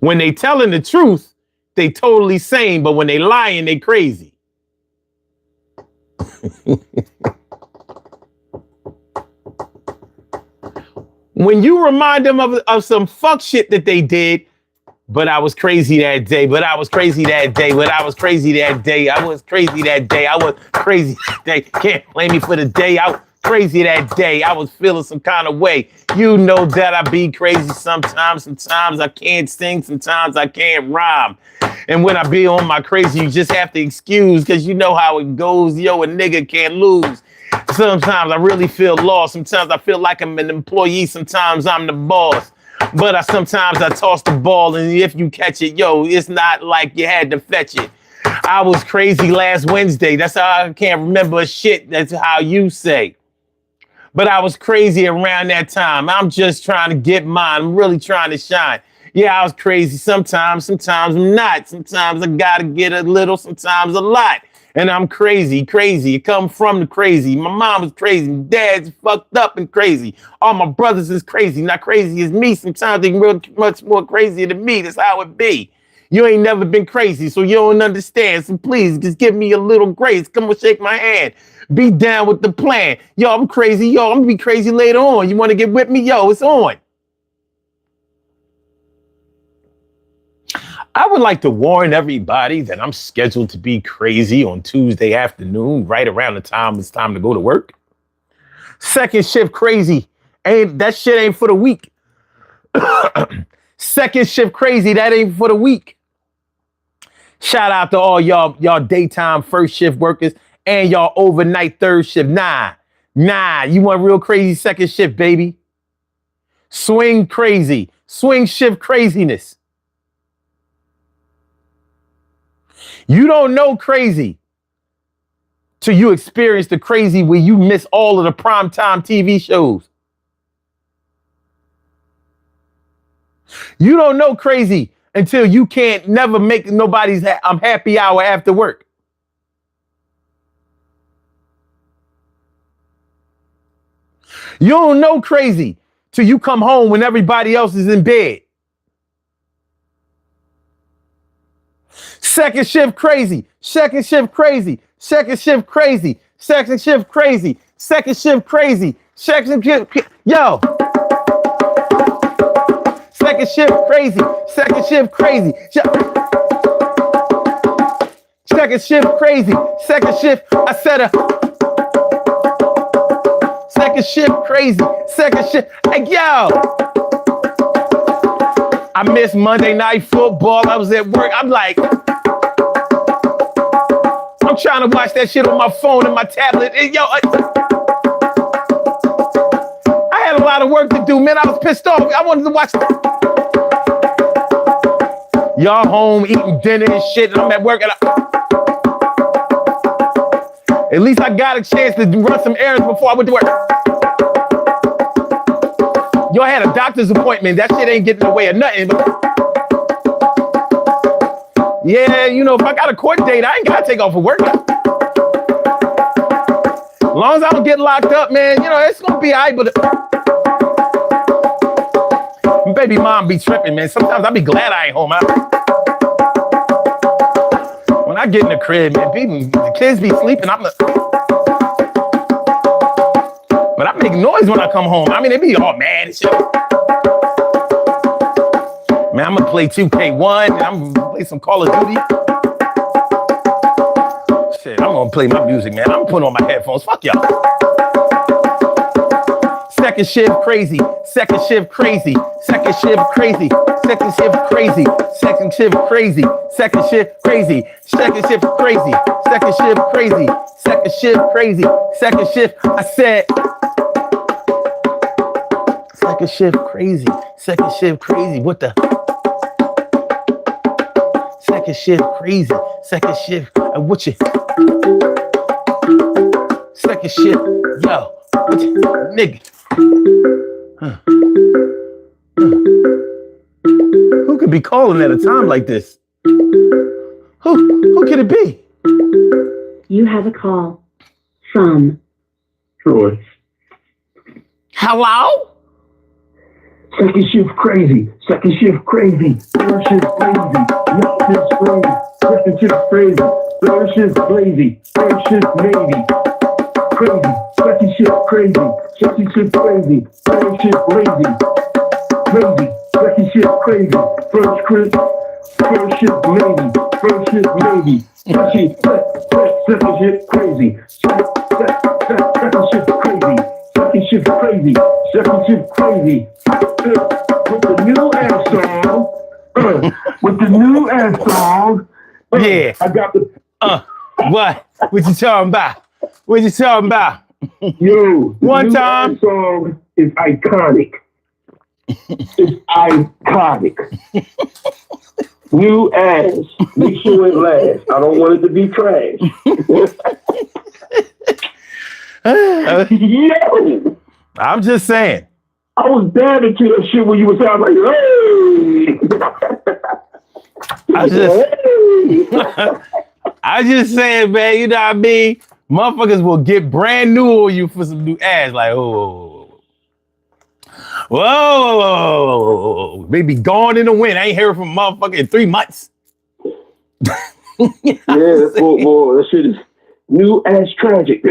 When they telling the truth, they totally sane, but when they lying, they crazy. When you remind them of some fuck shit that they did, but I was crazy that day, but I was crazy that day, but I was crazy that day, I was crazy that day, I was crazy that day. Can't blame me for the day. I was crazy that day. I was feeling some kind of way. You know that I be crazy sometimes. Sometimes I can't sing. Sometimes I can't rhyme. And when I be on my crazy, you just have to excuse, because you know how it goes. Yo, a nigga can't lose. Sometimes I really feel lost. Sometimes I feel like I'm an employee. Sometimes I'm the boss. But sometimes I toss the ball, and if you catch it, yo, it's not like you had to fetch it. I was crazy last Wednesday. That's how I can't remember shit. That's how you say. But I was crazy around that time. I'm just trying to get mine. I'm really trying to shine. Yeah, I was crazy sometimes. Sometimes I'm not. Sometimes I gotta get a little, sometimes a lot. And I'm crazy. It come from the crazy. My mom was crazy. My dad's fucked up and crazy. All my brothers is crazy. Not crazy as me. Sometimes they real much more crazy than me. That's how it be. You ain't never been crazy, so you don't understand. So please, just give me a little grace. Come on, shake my hand. Be down with the plan. Yo, I'm crazy. Yo, I'm gonna be crazy later on. You want to get with me? Yo, it's on. I would like to warn everybody that I'm scheduled to be crazy on Tuesday afternoon, right around the time it's time to go to work. Second shift crazy. That shit ain't for the weak. Second shift crazy, that ain't for the weak. Shout out to all y'all daytime first shift workers and y'all overnight third shift. Nah, you want real crazy second shift, baby. Swing crazy. Swing shift craziness. You don't know crazy till you experience the crazy where you miss all of the primetime TV shows. You don't know crazy until you can't never make nobody's happy hour after work. You don't know crazy till you come home when everybody else is in bed. Second shift crazy. Second shift crazy. Second shift crazy. Second shift crazy. Second shift crazy. Second shift. Yo. Second shift crazy. Second shift crazy. Second shift crazy. Second shift. I said a. Second shift crazy. Second shift. Hey, yo. I missed Monday Night Football. I was at work. I'm like, I'm trying to watch that shit on my phone and my tablet. And yo, I had a lot of work to do, man. I was pissed off. I wanted to watch. Y'all home eating dinner and shit, and I'm at work. And at least I got a chance to run some errands before I went to work. Y'all had a doctor's appointment. That shit ain't getting in the way of nothing. But yeah, you know, if I got a court date, I ain't got to take off of work. As long as I don't get locked up, man, you know, it's going to be all right. But baby mom be tripping, man. Sometimes I be glad I ain't home. When I get in the crib, man, the kids be sleeping. But I make noise when I come home. I mean, they be all mad and shit. Man, I'm gonna play 2K1 and I'm gonna play some Call of Duty. Shit, I'm gonna play my music, man. I'm putting on my headphones. Fuck y'all. Second shift crazy. Second shift crazy. Second shift crazy. Second shift crazy. Second shift crazy. Second shift crazy. Second shift crazy. Second shift crazy. Second shift crazy. Second shift. I said. Second shift crazy. Second shift crazy. What the? Second shift crazy. Second shift. What you? Second shift. Yo. What you? Nigga. Who could be calling at a time like this? Who could it be? You have a call from Troy. Hello? Second shift crazy. Second shift crazy. Third shift crazy. Night shift crazy. Second shift crazy. Third shift crazy. Third shift maybe. crazy. Second shift crazy. Second shift crazy. Third shift lazy. Crazy. Second shift crazy. First shift maybe. First shift maybe. Second shift crazy. Second shift crazy. Second shift crazy. Second shift crazy. With the new ass song. With the new ass song. Yeah. I got the. What? What you talking about? What you talking about? Yo, the One new time. ass song is iconic. It's iconic. New ass. Make sure it lasts. I don't want it to be trash. Yo, I'm just saying. I was dabbing to that shit when you was out like, hey. I just saying, man, you know what I mean? Motherfuckers will get brand new on you for some new ass. Like, whoa. They be gone in the wind. I ain't heard from motherfucker in 3 months. Yeah, boy, that shit is new ass tragic.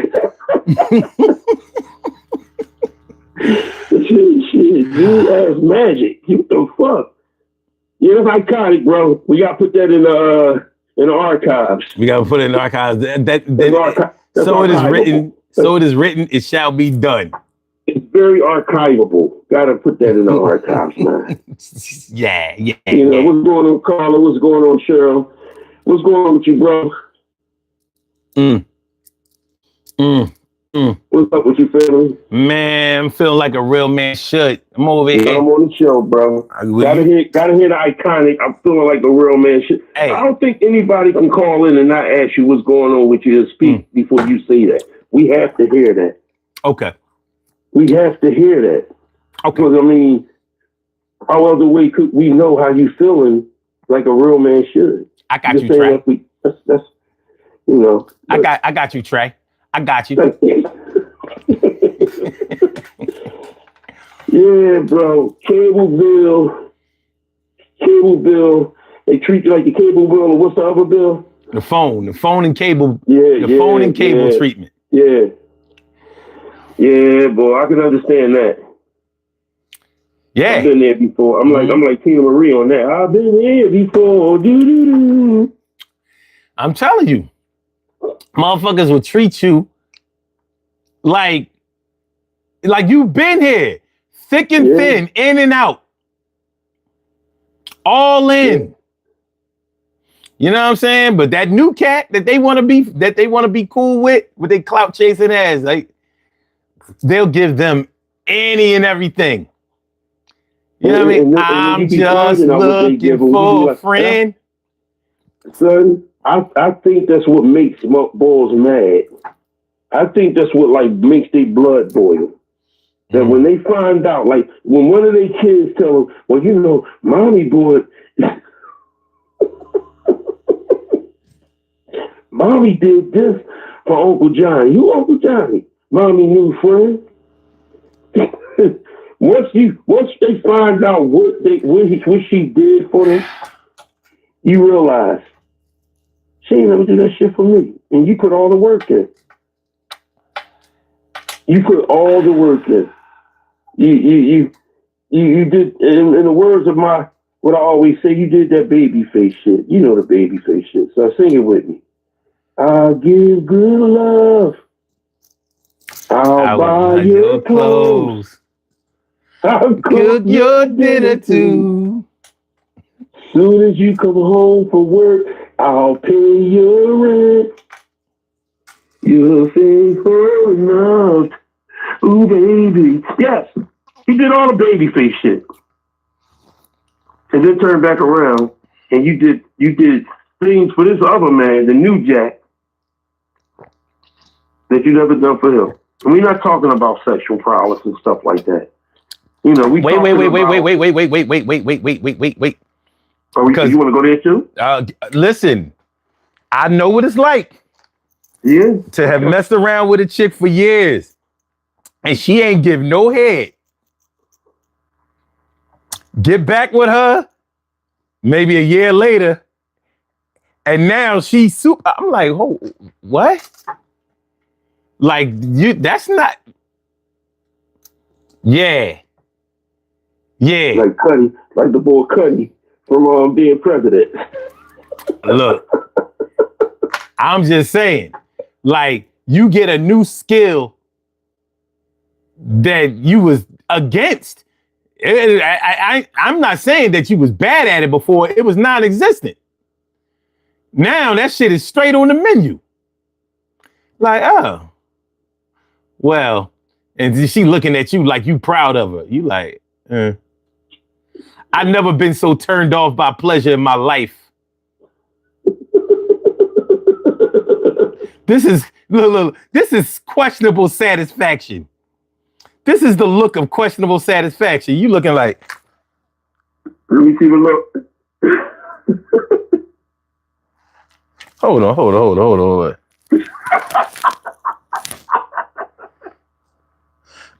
Shit, new ass magic. What the fuck? Yeah, that's iconic, bro. We gotta put that in the archives. We gotta put it in the archives. That's So it is archivable. written. So it is written. It shall be done. It's very archivable. Gotta put that in the archives, man. Yeah. You know, what's going on, Carla? What's going on, Cheryl? What's going on with you, bro? What's up with you, family? Man, I'm feeling like a real man should. I'm over Yeah, here. I'm on the show, bro. Gotta hear the iconic. I'm feeling like a real man should. Hey. I don't think anybody can call in and not ask you what's going on with you to speak before you say that. We have to hear that. Okay. We have to hear that. Okay. Because, I mean, how other way could we know how you feeling like a real man should? I got you, Just saying Trey. that's you know. I got you, Trey. I got you. Yeah, bro. Cable bill. They treat you like the cable bill, or what's the other bill? The phone and cable. Yeah, Phone and cable treatment. Yeah. Yeah, boy, I can understand that. Yeah. I've been there before. I'm like Tina Marie on that. I've been there before. Doo-doo-doo. I'm telling you, motherfuckers will treat you like you've been here, thick and thin, in and out, all in. Yeah. You know what I'm saying? But that new cat that they want to be cool with they clout chasing ass, like they'll give them any and everything. You know what I mean? I'm just looking for a friend. Son, I think that's what makes boys mad. I think that's what like makes their blood boil. That when they find out, like when one of their kids tell them, well, you know, mommy boy, mommy did this for Uncle Johnny. Who Uncle Johnny? Mommy new friend. Once they find out what she did for them, you realize she ain't never do that shit for me. And you put all the work in. You put all the work in. You did, in the words of what I always say, you did that baby face shit. You know the baby face shit. So sing it with me. I'll give good love. I'll buy your clothes. I'll Cook your dinner too. Soon as you come home from work, I'll pay your rent. You'll say for enough. Ooh, baby. Yes, he did all the baby face shit. And then turned back around and you did things for this other man, the new Jack, that you never done for him. And we're not talking about sexual prowess and stuff like that. You know, wait. Wait. Oh, You want to go there too? Listen, I know what it's like. Yeah. To have messed around with a chick for years and she ain't give no head. Get back with her maybe a year later and now she's super. I'm like, oh, what? Like you, that's not. Yeah. Like Cuddy, like the boy Cuddy from being president. Look, I'm just saying, like you get a new skill that you was against. I'm not saying that you was bad at it before. It was non-existent. Now that shit is straight on the menu. Like, oh, well, and she looking at you like you proud of her. You like, I've never been so turned off by pleasure in my life. This is look, this is questionable satisfaction. This is the look of questionable satisfaction. You looking like, let me see the look. hold on.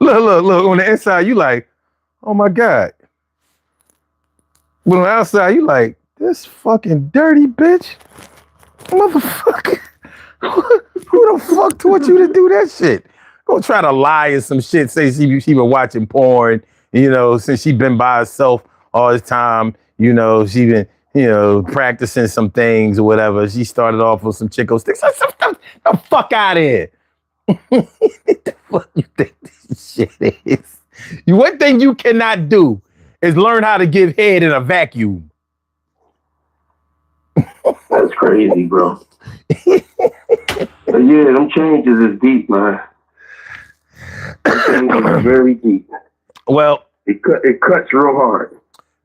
Look. On the inside, you like, oh my God. But on the outside, you like, this fucking dirty bitch. Motherfucker. Who the fuck taught you to do that shit? Go try to lie and some shit, say she been watching porn, you know, since she been by herself all this time, you know, she been, you know, practicing some things or whatever. She started off with some Chico sticks. The fuck out of here. The fuck you think this shit is? One thing you cannot do is learn how to give head in a vacuum. That's crazy, bro. But yeah, them changes is deep, man. Them changes is very deep. Well, it cuts real hard.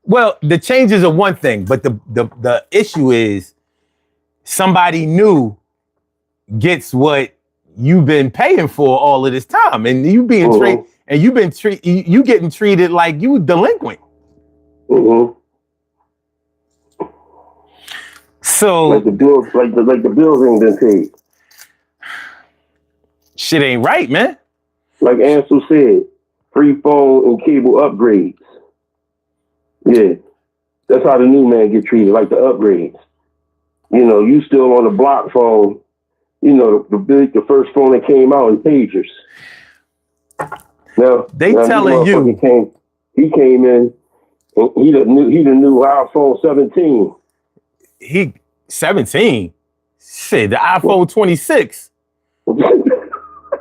Well, the changes are one thing, but the issue is somebody new gets what you've been paying for all of this time, and you being treated, and you getting treated like you delinquent. So like the bills ain't been paid. Shit ain't right, man. Like Ansel said, free phone and cable upgrades. Yeah, that's how the new man get treated, like the upgrades. You know, you still on the block phone. You know, the first phone that came out in pagers. Now telling you he came in and he the new iPhone 17. He 17? Shit, the iPhone 26.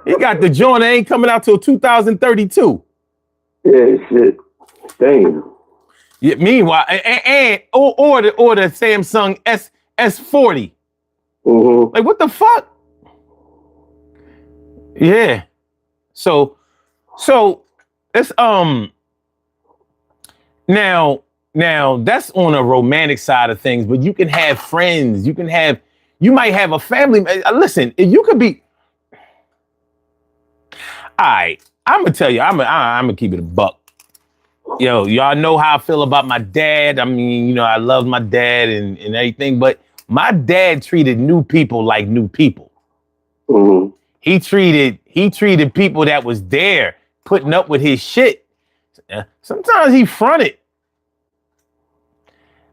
He got the joint that ain't coming out till 2032. Yeah, shit. Damn. Yeah, meanwhile, or the Samsung S40. Like what the fuck? Yeah. So it's now that's on a romantic side of things, but you can have friends, you might have a family. Listen, you could be. All right, I'm gonna tell you, I'm gonna keep it a buck. Yo, y'all know how I feel about my dad. I mean, you know, I love my dad and everything, but my dad treated new people like new people. He treated people that was there, putting up with his shit. Sometimes he fronted.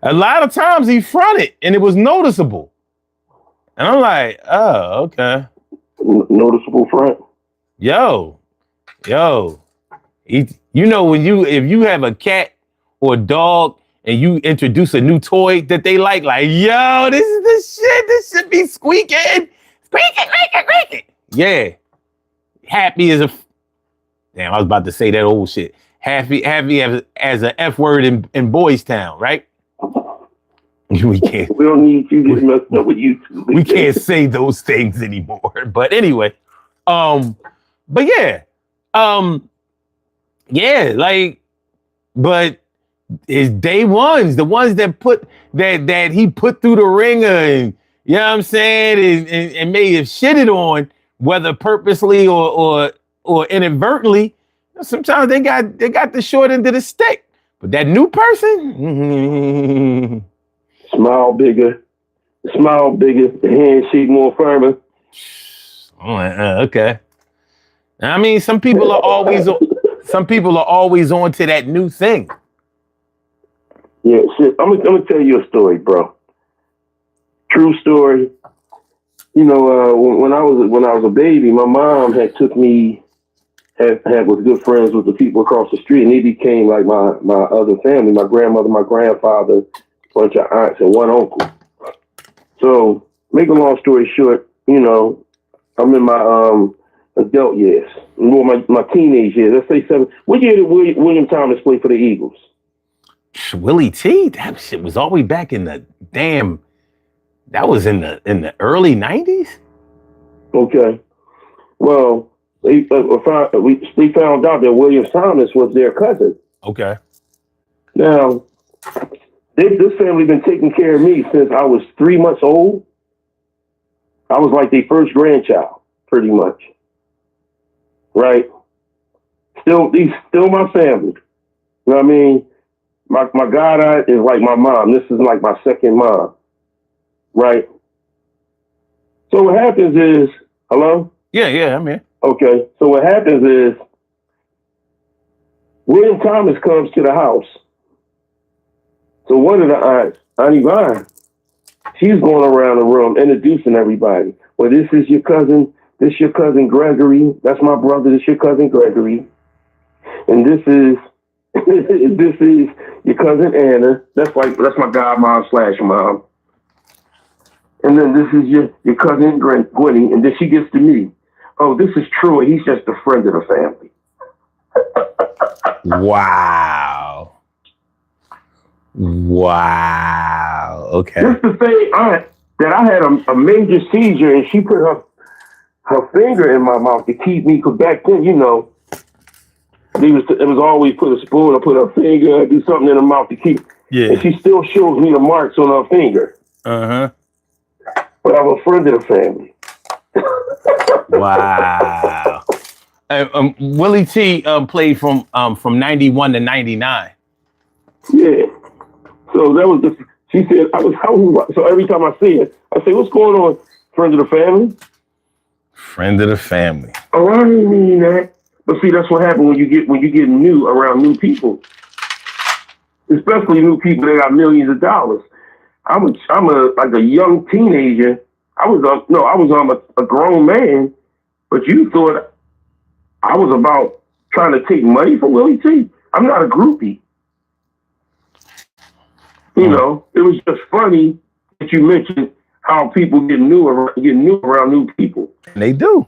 A lot of times he fronted, and it was noticeable. And I'm like, oh, okay. Noticeable front. Yo. You know, if you have a cat or a dog and you introduce a new toy that they like, yo, this is the shit. This should be squeaking. Yeah. Happy as a... Damn, I was about to say that old shit. Happy as an F word in Boys Town, right? We can't. We don't need you to mess up with YouTube. We can't say those things anymore. But anyway, but yeah, yeah, like, but his day ones, the ones that he put through the ringer, and you know what I'm saying, and may have shitted on, whether purposely or inadvertently. Sometimes they got the short end of the stick. But that new person, smile bigger, the handshake more firmer. Okay. I mean, some people are always on to that new thing. Yeah, shit. I'm gonna tell you a story, bro. True story. when I was a baby, my mom had took me was good friends with the people across the street, and they became like my other family, my grandmother, my grandfather, a bunch of aunts, and one uncle. So, make a long story short, I'm in my adult years, well, my teenage years. Let's say 7. What year did William Thomas play for the Eagles? Willie T, that shit was all the way back in the damn. That was in the early 90s. Okay. Well, we found out that William Thomas was their cousin. Okay. Now, this family been taking care of me since I was 3 months old. I was like their first grandchild, pretty much. Right? Still my family. You know what I mean? My god aunt is like my mom. This is like my second mom. Right? So what happens is, hello? Yeah, I'm here. Okay. So what happens is William Thomas comes to the house. So one of the aunts, Auntie Vine, she's going around the room introducing everybody. Well, this is your cousin. This is your cousin Gregory. That's my brother. This is your cousin Gregory. And this is this is your cousin Anna. That's my godmom / mom. And then this is your cousin Gwenny. And then she gets to me. Oh, this is Troy. He's just a friend of the family. Wow. Okay. Just the same aunt that I had a major seizure and she put her finger in my mouth to keep me, because back then, it was always put a spoon or put a finger or do something in her mouth to keep. Yeah. And she still shows me the marks on her finger. Uh-huh. But I'm a friend of the family. Wow. Willie T played from 91 to 99. Yeah. So that was she said, so every time I see her, I say, what's going on? Friend of the family? Friend of the family. Oh, I didn't mean that. But see, that's what happens when you get new around new people. Especially new people that got millions of dollars. I'm a young teenager. I was a grown man, but you thought I was about trying to take money from Willie T. I'm not a groupie. It was just funny that you mentioned how people get new around new people. And they do.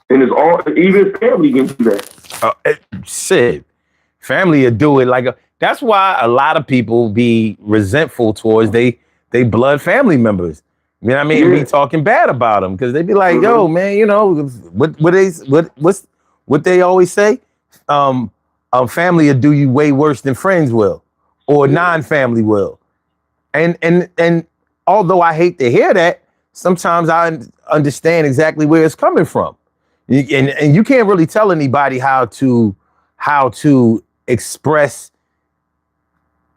And it's all, even family can do that. Shit. Family will do it that's why a lot of people be resentful towards they blood family members. You know what I mean? Yeah. Be talking bad about them because they be like, yo, man, what they always say? Family will do you way worse than friends will, or non-family will. And although I hate to hear that, sometimes I understand exactly where it's coming from. And you can't really tell anybody how to express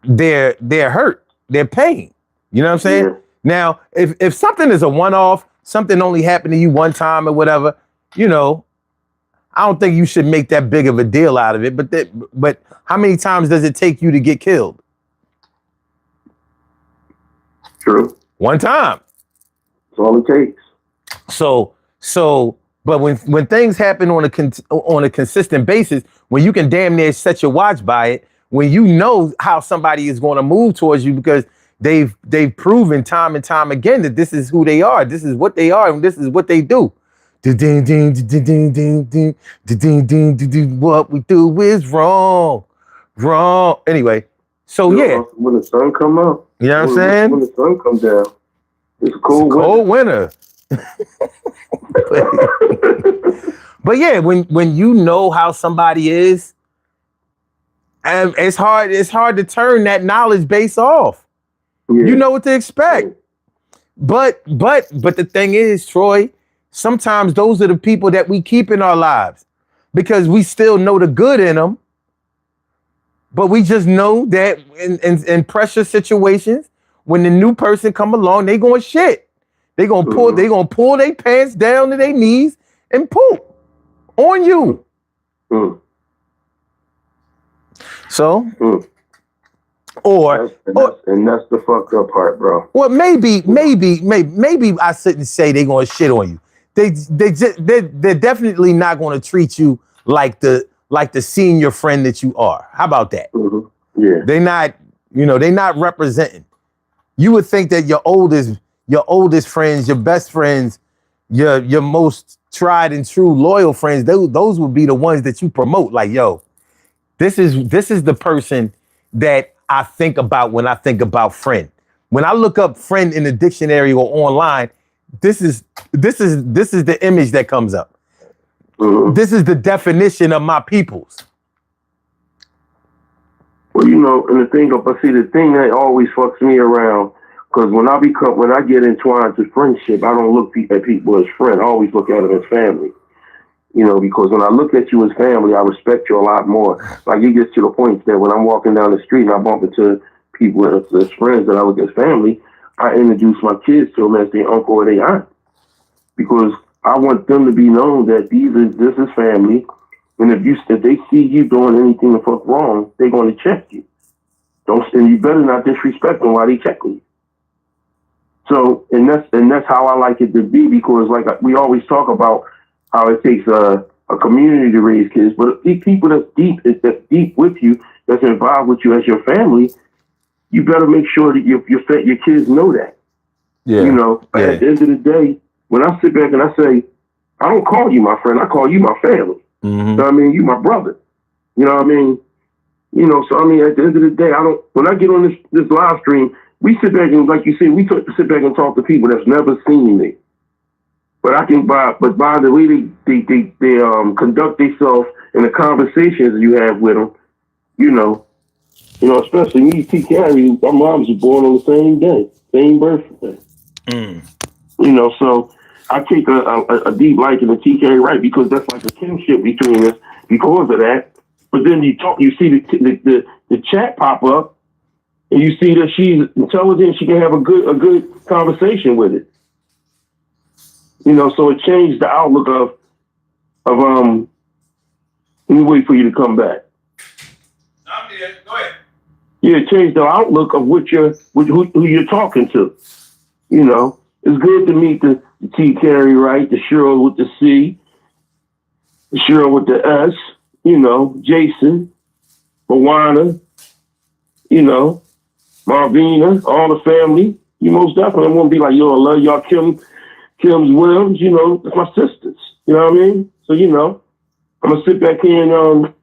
their hurt, their pain. You know what I'm saying? Yeah. Now, if something is a one-off, something only happened to you one time or whatever, I don't think you should make that big of a deal out of it. But how many times does it take you to get killed? True. One time. That's all it takes. But when things happen on a consistent basis, when you can damn near set your watch by it, when you know how somebody is going to move towards you because they've proven time and time again that this is who they are, this is what they are, and this is what they do. What we do is wrong. Anyway, so yeah. When the sun come up. You know what I'm saying? When the sun comes down. It's a cold winter. But yeah, when you know how somebody is, and it's hard to turn that knowledge base off. Yeah. You know what to expect. But the thing is, Troy, sometimes those are the people that we keep in our lives because we still know the good in them. But we just know that in pressure situations, when the new person come along, they going shit. They gonna pull their pants down to their knees and poop on you. So Or, and that's the fucked up part, bro. well, maybe I shouldn't say they're gonna shit on you. They're definitely not gonna treat you like the senior friend that you are. How about that? Mm-hmm. Yeah. They're not representing. You would think that your oldest friends, your best friends, your most tried and true loyal friends, those would be the ones that you promote. Like, yo, this is the person that I think about when I think about friend. When I look up friend in the dictionary or online, this is the image that comes up. Mm-hmm. This is the definition of my peoples. Well, and the thing that always fucks me around, because when I get entwined to friendship, I don't look at people as friends. I always look at them as family. Because when I look at you as family, I respect you a lot more. Like, it gets to the point that when I'm walking down the street and I bump into people as friends that I look as family, I introduce my kids to them as their uncle or their aunt. Because I want them to be known that this is family. And if they see you doing anything the fuck wrong, they're going to check you. And you better not disrespect them while they checking you. So, and that's how I like it to be, because like we always talk about how it takes a community to raise kids, but people that's deep with you, that's involved with you as your family, you better make sure that your kids know that. Yeah. At the end of the day, when I sit back and I say, I don't call you my friend, I call you my family. Mm-hmm. You know what I mean? You my brother. You know what I mean? So I mean, at the end of the day, when I get on this live stream, we sit back and, like you said, we sit back and talk to people that's never seen me. But by the way they conduct themselves in the conversations you have with them, especially me, T. Carey, our moms were born on the same day, same birthday. So I take a deep liking to T. Carey Wright, because that's like a kinship between us because of that. But then you see the chat pop up, and you see that she's intelligent. She can have a good conversation with it. So it changed the outlook of let me wait for you to come back. I'm here. Go ahead. Yeah, it changed the outlook of who you're talking to. It's good to meet the T. Carey Wright, the Cheryl with the C, the Cheryl with the S, Jason, Moana, Marvina, all the family. You most definitely won't be like, yo, I love y'all, Kim's Williams, that's my sisters. You know what I mean? So, I'm going to sit back here and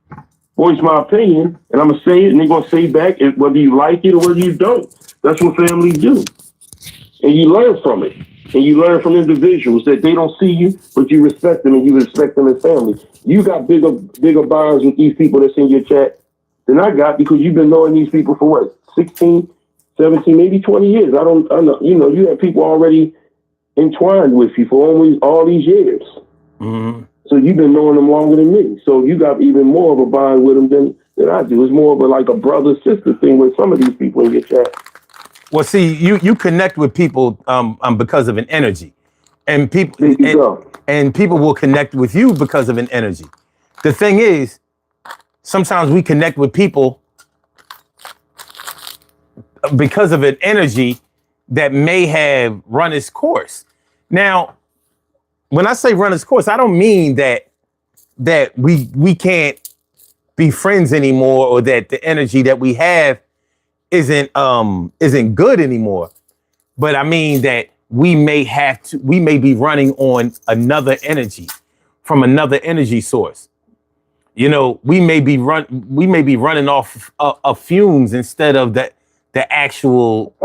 voice my opinion, and I'm going to say it, and they're going to say back whether you like it or whether you don't. That's what families do. And you learn from it. And you learn from individuals that they don't see you, but you respect them and you respect them as family. You got bigger bonds with these people that's in your chat than I got, because you've been knowing these people for what, 16, 17, maybe 20 years. I know, you have people already entwined with you for almost all these years. Mm-hmm. So you've been knowing them longer than me. So you got even more of a bond with them than I do. It's more of a brother-sister thing with some of these people in your chat. Well, see, you connect with people because of an energy, and people will connect with you because of an energy. The thing is, sometimes we connect with people because of an energy that may have run its course. Now, when I say run its course, I don't mean that we can't be friends anymore, or that the energy that we have isn't good anymore. But I mean that we may be running on another energy from another energy source. We may be running off of fumes instead of the actual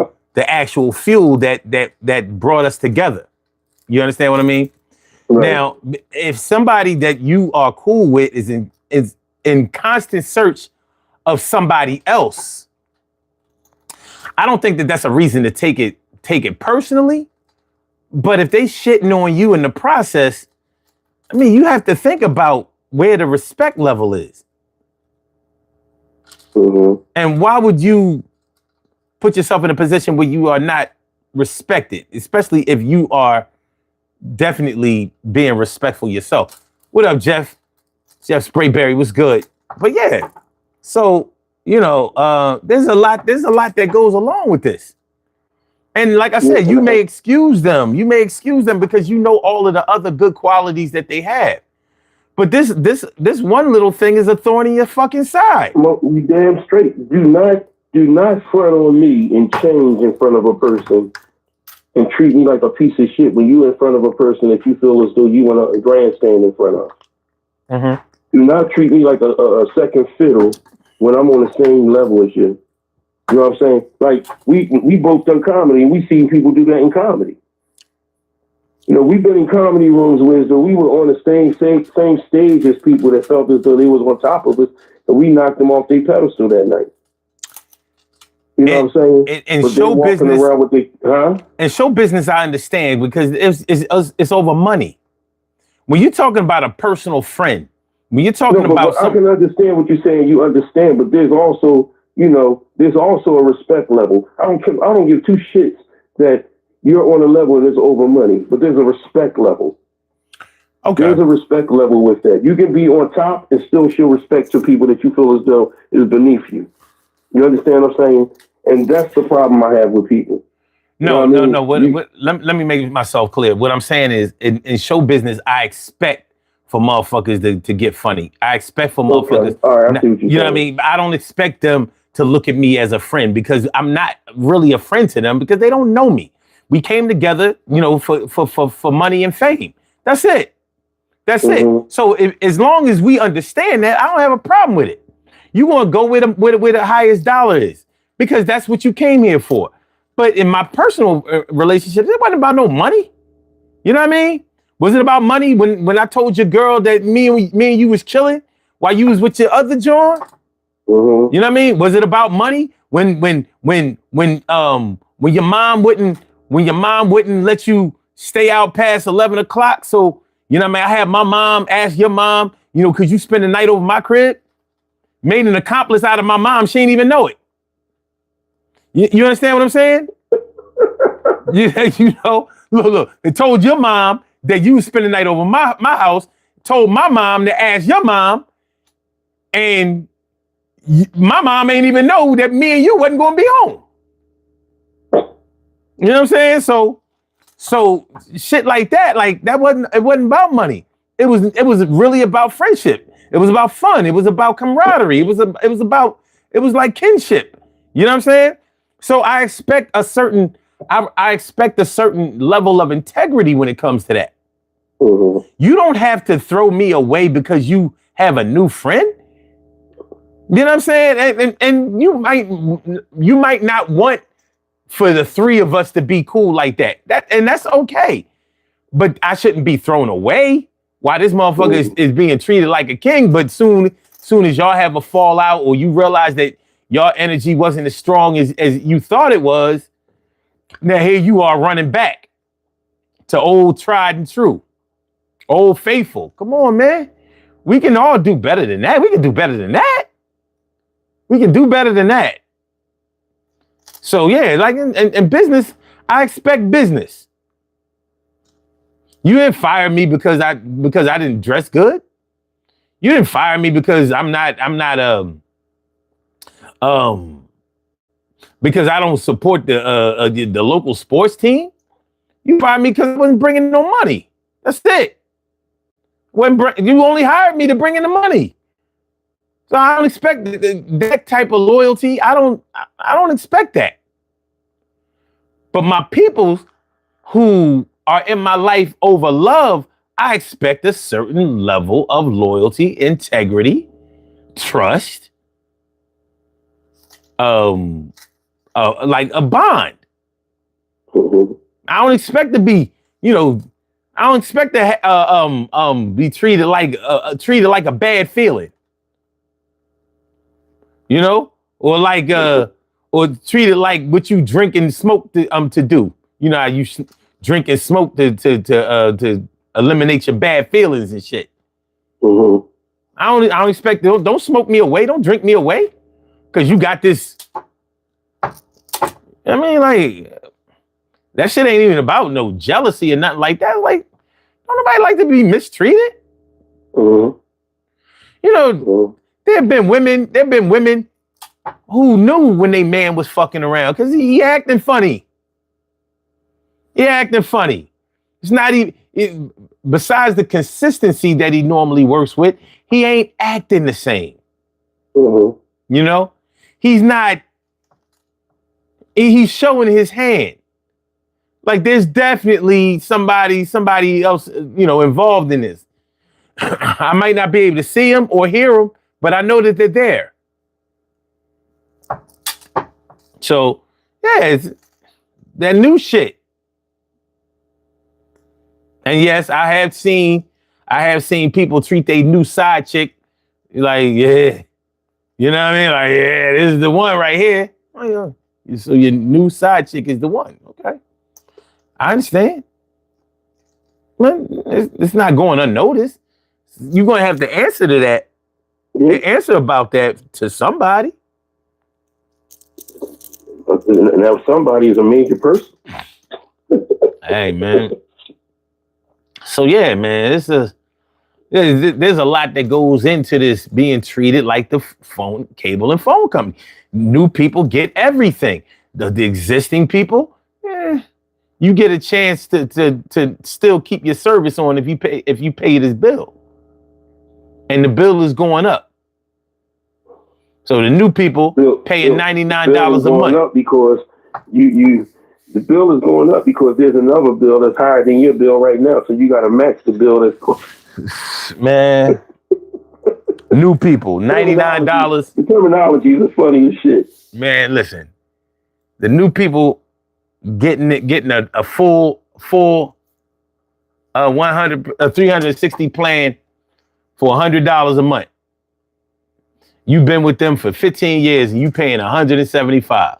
fuel that brought us together. You understand what I mean? Right. Now, if somebody that you are cool with is in constant search of somebody else, I don't think that that's a reason to take it personally. But if they shitting on you in the process, I mean, you have to think about where the respect level is. Mm-hmm. And why would you put yourself in a position where you are not respected, especially if you are definitely being respectful yourself? What up, Jeff? Jeff Sprayberry was good. But yeah, so there's a lot that goes along with this. And like I said, you may excuse them because you know all of the other good qualities that they have. But this one little thing is a thorn in your fucking side. Well, you damn straight. Do not front on me and change in front of a person and treat me like a piece of shit when you in front of a person that you feel as though you want a grandstand in front of. Mm-hmm. Do not treat me like a second fiddle when I'm on the same level as you. You know what I'm saying? Like, we both done comedy, and we seen people do that in comedy. We've been in comedy rooms where we were on the same stage as people that felt as though they was on top of us, and we knocked them off their pedestal that night. You know what I'm saying? And show business, around with and show business, I understand, because it's over money. When you're talking about a personal friend, when you're talking about, I can understand what you're saying. You understand, but there's also a respect level. I don't give two shits that you're on a level that's over money, but there's a respect level. Okay. There's a respect level with that. You can be on top and still show respect to people that you feel as though is beneath you. You understand what I'm saying? And that's the problem I have with people. No. Let me make myself clear. What I'm saying is, in show business, I expect for motherfuckers to get funny. I expect for motherfuckers. All right, I see what you're saying. What I mean? I don't expect them to look at me as a friend, because I'm not really a friend to them, because they don't know me. We came together, for money and fame. That's it. That's it. So as long as we understand that, I don't have a problem with it. You want to go where the highest dollar is, because that's what you came here for. But in my personal relationships, it wasn't about no money. You know what I mean? Was it about money when I told your girl that me and you was chilling while you was with your other John? You know what I mean? Was it about money when your mom wouldn't let you stay out past 11 o'clock? So, you know what I mean? I had my mom ask your mom, could you spend the night over my crib? Made an accomplice out of my mom. She didn't even know it. You understand what I'm saying? Look, it told your mom that you was spending the night over my house, told my mom to ask your mom, and my mom ain't even know that me and you wasn't going to be home. You know what I'm saying? So shit like that, it wasn't about money. It was really about friendship. It was about fun. It was about camaraderie. It was like kinship. You know what I'm saying? So I expect a certain level of integrity when it comes to that. You don't have to throw me away because you have a new friend. You know what I'm saying? And you might not want for the three of us to be cool like that. And that's okay. But I shouldn't be thrown away while this motherfucker is being treated like a king. But soon as y'all have a fallout, or you realize that your energy wasn't as strong as you thought it was, now here you are running back to old tried and true, old faithful. Come on, man. We can all do better than that. We can do better than that. We can do better than that. So yeah, like in business, I expect business. You didn't fire me because I didn't dress good. You didn't fire me because because I don't support the local sports team. You fired me because I wasn't bringing no money. That's it. You only hired me to bring in the money. So I don't expect that type of loyalty. I don't expect that. But my people who are in my life over love, I expect a certain level of loyalty, integrity, trust, like a bond. I don't expect to be, I don't expect to be treated like a bad feeling. Or treated like what you drink and smoke to do. You know how you drink and smoke to eliminate your bad feelings and shit. I don't expect. Don't smoke me away. Don't drink me away, because you got this. I mean, like, that shit ain't even about no jealousy or nothing like that. Like, don't nobody like to be mistreated. There have been women who knew when they man was fucking around? Because he acting funny. He acting funny. It's not even, besides the consistency that he normally works with, he ain't acting the same. Mm-hmm. You know? He's not, he's showing his hand. Like there's definitely somebody else, involved in this. I might not be able to see them or hear them, but I know that they're there. So, yeah, it's that new shit. And yes, I have seen people treat their new side chick like, yeah, you know what I mean? Like, yeah, this is the one right here. Oh, yeah. So your new side chick is the one. Okay. I understand. But it's not going unnoticed. You're going to have to answer to that. Yeah. Answer about that to somebody. And now somebody is a major person. Hey, man. So, yeah, man, there's a lot that goes into this being treated like the cable and phone company. New people get everything. The existing people, you get a chance to still keep your service on if you pay this bill. And the bill is going up. So the new people paying $99 a month. Up because the bill is going up because there's another bill that's higher than your bill right now. So you got to match the bill that's man. New people, $99. The terminology is funny as shit. Man, listen. The new people getting a full 360 plan for $100 a month. You've been with them for 15 years and you paying $175.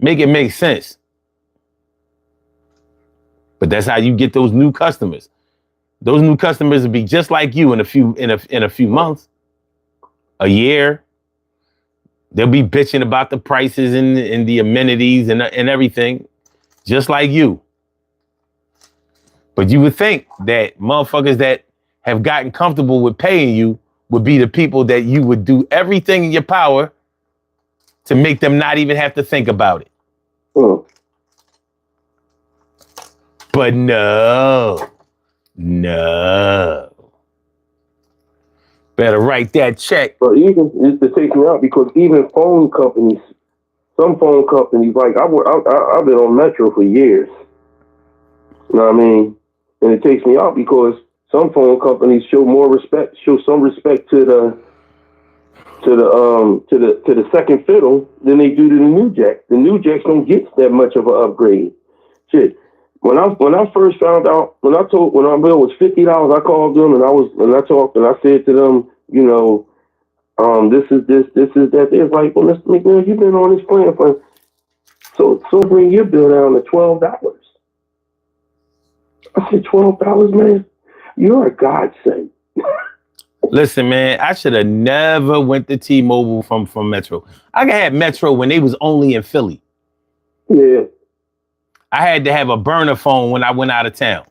Make it make sense. But that's how you get those new customers. Those new customers will be just like you in a few months, a year. They'll be bitching about the prices and the amenities and everything, just like you. But you would think that motherfuckers that have gotten comfortable with paying you would be the people that you would do everything in your power to make them not even have to think about it. Oh. But no. Better write that check. But even it's to take me out because even phone companies, some phone companies, like I've been on Metro for years. You know what I mean? And it takes me out because some phone companies show some respect to the second fiddle than they do to the new jack. The new jacks don't get that much of an upgrade. Shit. When I first found out, when our bill was $50, I called them and I talked and I said to them, this is that. They're like, well, Mr. McNeil, you've been on this plan for so bring your bill down to $12. I said, $12, man. You're a godsend. Listen, man, I should have never went to T-Mobile from Metro. I had Metro when they was only in Philly. Yeah. I had to have a burner phone when I went out of town.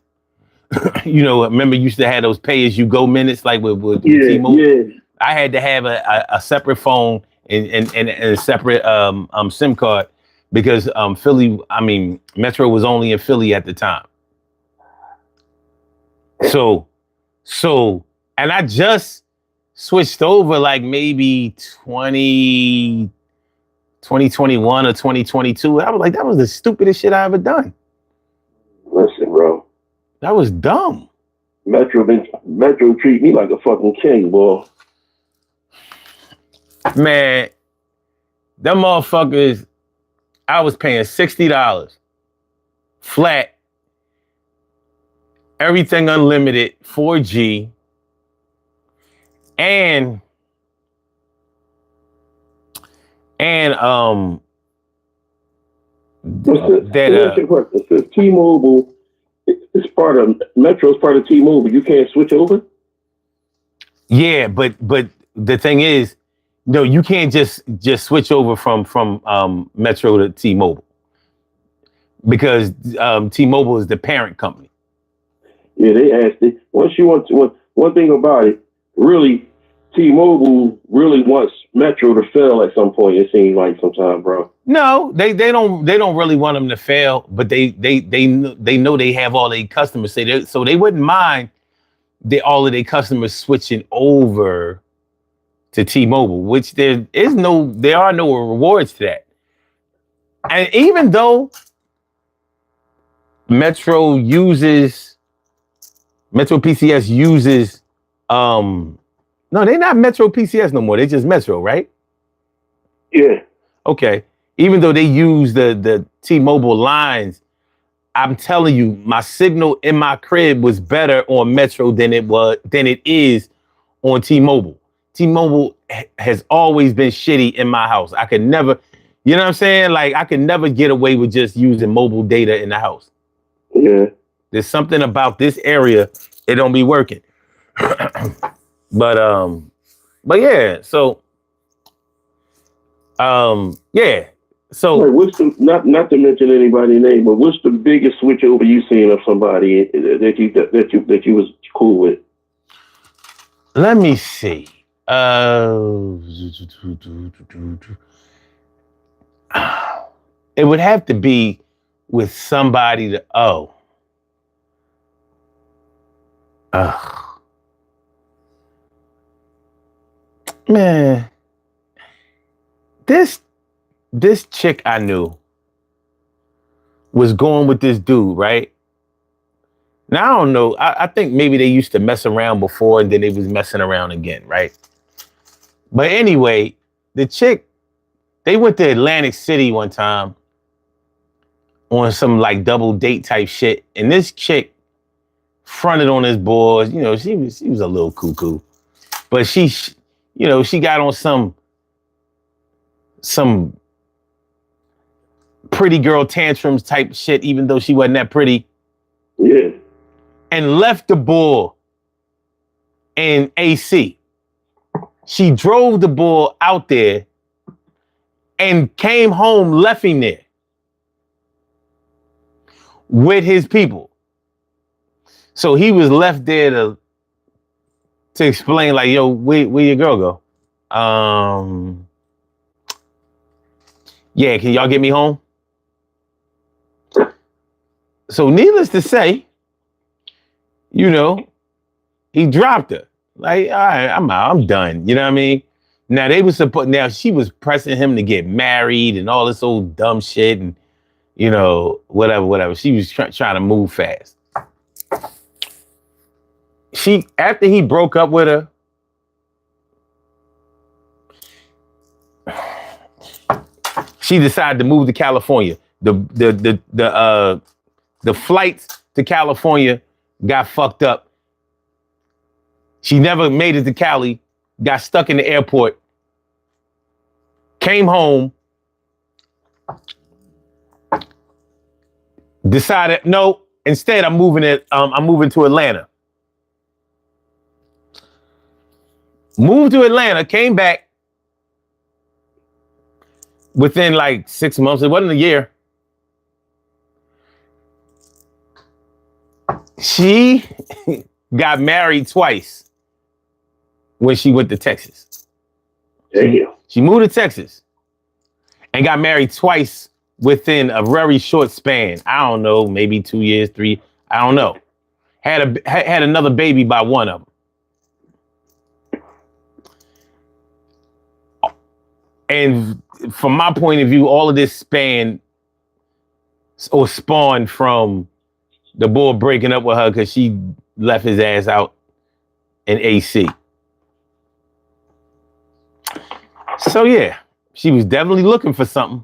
Remember you used to have those pay-as-you-go minutes like with T-Mobile? Yeah. I had to have a separate phone and a separate SIM card because Metro was only in Philly at the time. So, and I just switched over like maybe 2021 or 2022. I was like, that was the stupidest shit I ever done. Listen, bro. That was dumb. Metro treat me like a fucking king, boy. Man, them motherfuckers, I was paying $60 flat. Everything unlimited, 4G, and T-Mobile is part of Metro's part of T-Mobile. You can't switch over. Yeah, but the thing is, no, you can't just switch over from Metro to T-Mobile because T-Mobile is the parent company. Yeah, they asked it. One thing about it, really, T-Mobile really wants Metro to fail at some point. It seems like sometimes, bro. No, they don't really want them to fail, but they know they have all their customers, so they wouldn't mind all of their customers switching over to T-Mobile, which there are no rewards to that. And even though Metro PCS uses no, they're not Metro PCS no more. They just Metro, right? Yeah. Okay. Even though they use the T-Mobile lines, I'm telling you, my signal in my crib was better on Metro than it is on T-Mobile. T-Mobile has always been shitty in my house. I could never, you know what I'm saying? Like I could never get away with just using mobile data in the house. Yeah. There's something about this area, it don't be working. But yeah, so yeah. So like, what's the not to mention anybody's name, but what's the biggest switch over you seen of somebody that you was cool with? Let me see. It would have to be with somebody man, this chick I knew was going with this dude, right? Now I don't know. I think maybe they used to mess around before and then they was messing around again, right? But anyway, the chick, they went to Atlantic City one time on some like double date type shit, and this chick fronted on his boys. You know, she was a little cuckoo, but she got on some pretty girl tantrums type shit, even though she wasn't that pretty. Yeah. And left the bull in AC. She drove the bull out there and came home, left him there with his people. So he was left there to explain, like, yo, where your girl go? Yeah, can y'all get me home? So needless to say, you know, he dropped her. Like, all right, I'm out, I'm done. You know what I mean? Now she was pressing him to get married and all this old dumb shit and, you know, whatever. She was trying to move fast. After he broke up with her, she decided to move to California. The flights to California got fucked up. She never made it to Cali, got stuck in the airport, came home, decided, no, instead I'm moving to Atlanta. Moved to Atlanta, came back within like 6 months. It wasn't a year. She got married twice when she went to Texas. Damn. She moved to Texas and got married twice within a very short span. I don't know, maybe 2 years, 3. I don't know. Had another baby by one of them. And from my point of view, all of this spawned from the boy breaking up with her because she left his ass out in AC. So yeah, she was definitely looking for something.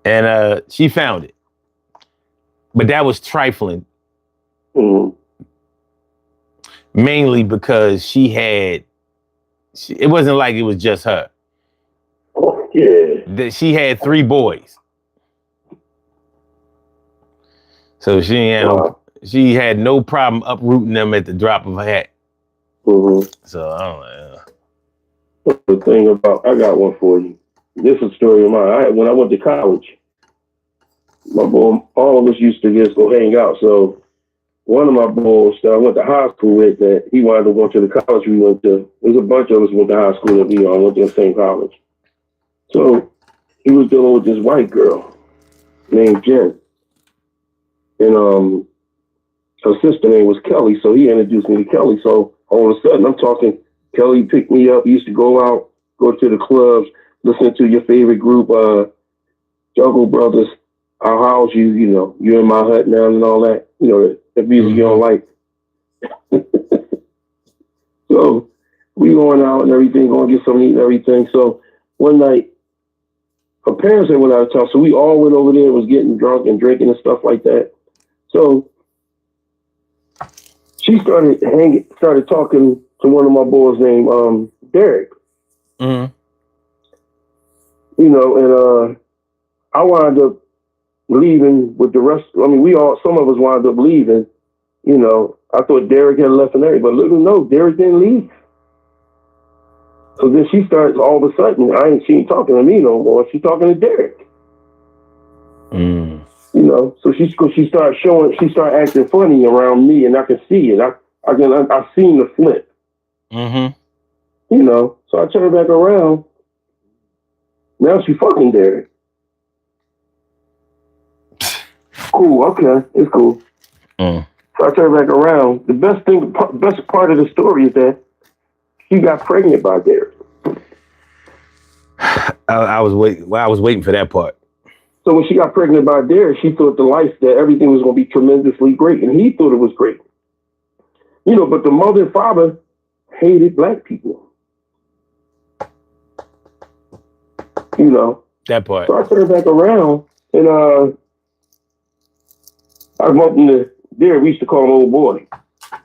And she found it. But that was trifling. Mm-hmm. Mainly because it wasn't like it was just her. Oh, yeah. She had 3 boys. So she had no problem uprooting them at the drop of a hat. Mm-hmm. So I don't know. The thing about, I got one for you. This is a story of mine. When I went to college, my boy, all of us used to just go hang out. So one of my boys that I went to high school with, that he wanted to go to the college we went to. There's a bunch of us went to high school that we all went to the same college. So he was dealing with this white girl named Jen. And her sister name was Kelly, so he introduced me to Kelly. So all of a sudden I'm talking, Kelly picked me up, he used to go out, go to the clubs, listen to your favorite group, Jungle Brothers, I'll house you, you know, you're in my hut now and all that, you know, the music you don't like. So we going out and everything, going to get something to eat and everything. So one night, her parents had went out of town, so we all went over there, was getting drunk and drinking and stuff like that. So she started talking to one of my boys named Derek. Mm-hmm. You know, and I wound up leaving with the rest. I mean, some of us wound up leaving. You know, I thought Derek had left and everything, but little no, Derek didn't leave. So then she starts, all of a sudden, she ain't talking to me no more. She's talking to Derek. Mm. You know, so she started acting funny around me, and I could see it. I seen the flip. Mm-hmm. You know, so I turned back around. Now she fucking Derek. Cool, okay, it's cool. Mm. So I turned back around. The best part of the story is that she got pregnant by Derek. I was waiting for that part. So when she got pregnant by Derek, she thought that everything was going to be tremendously great, and he thought it was great. You know, but the mother and father hated black people. You know. That part. So I turned back around, and I bumped into Derek. We used to call him old boy. I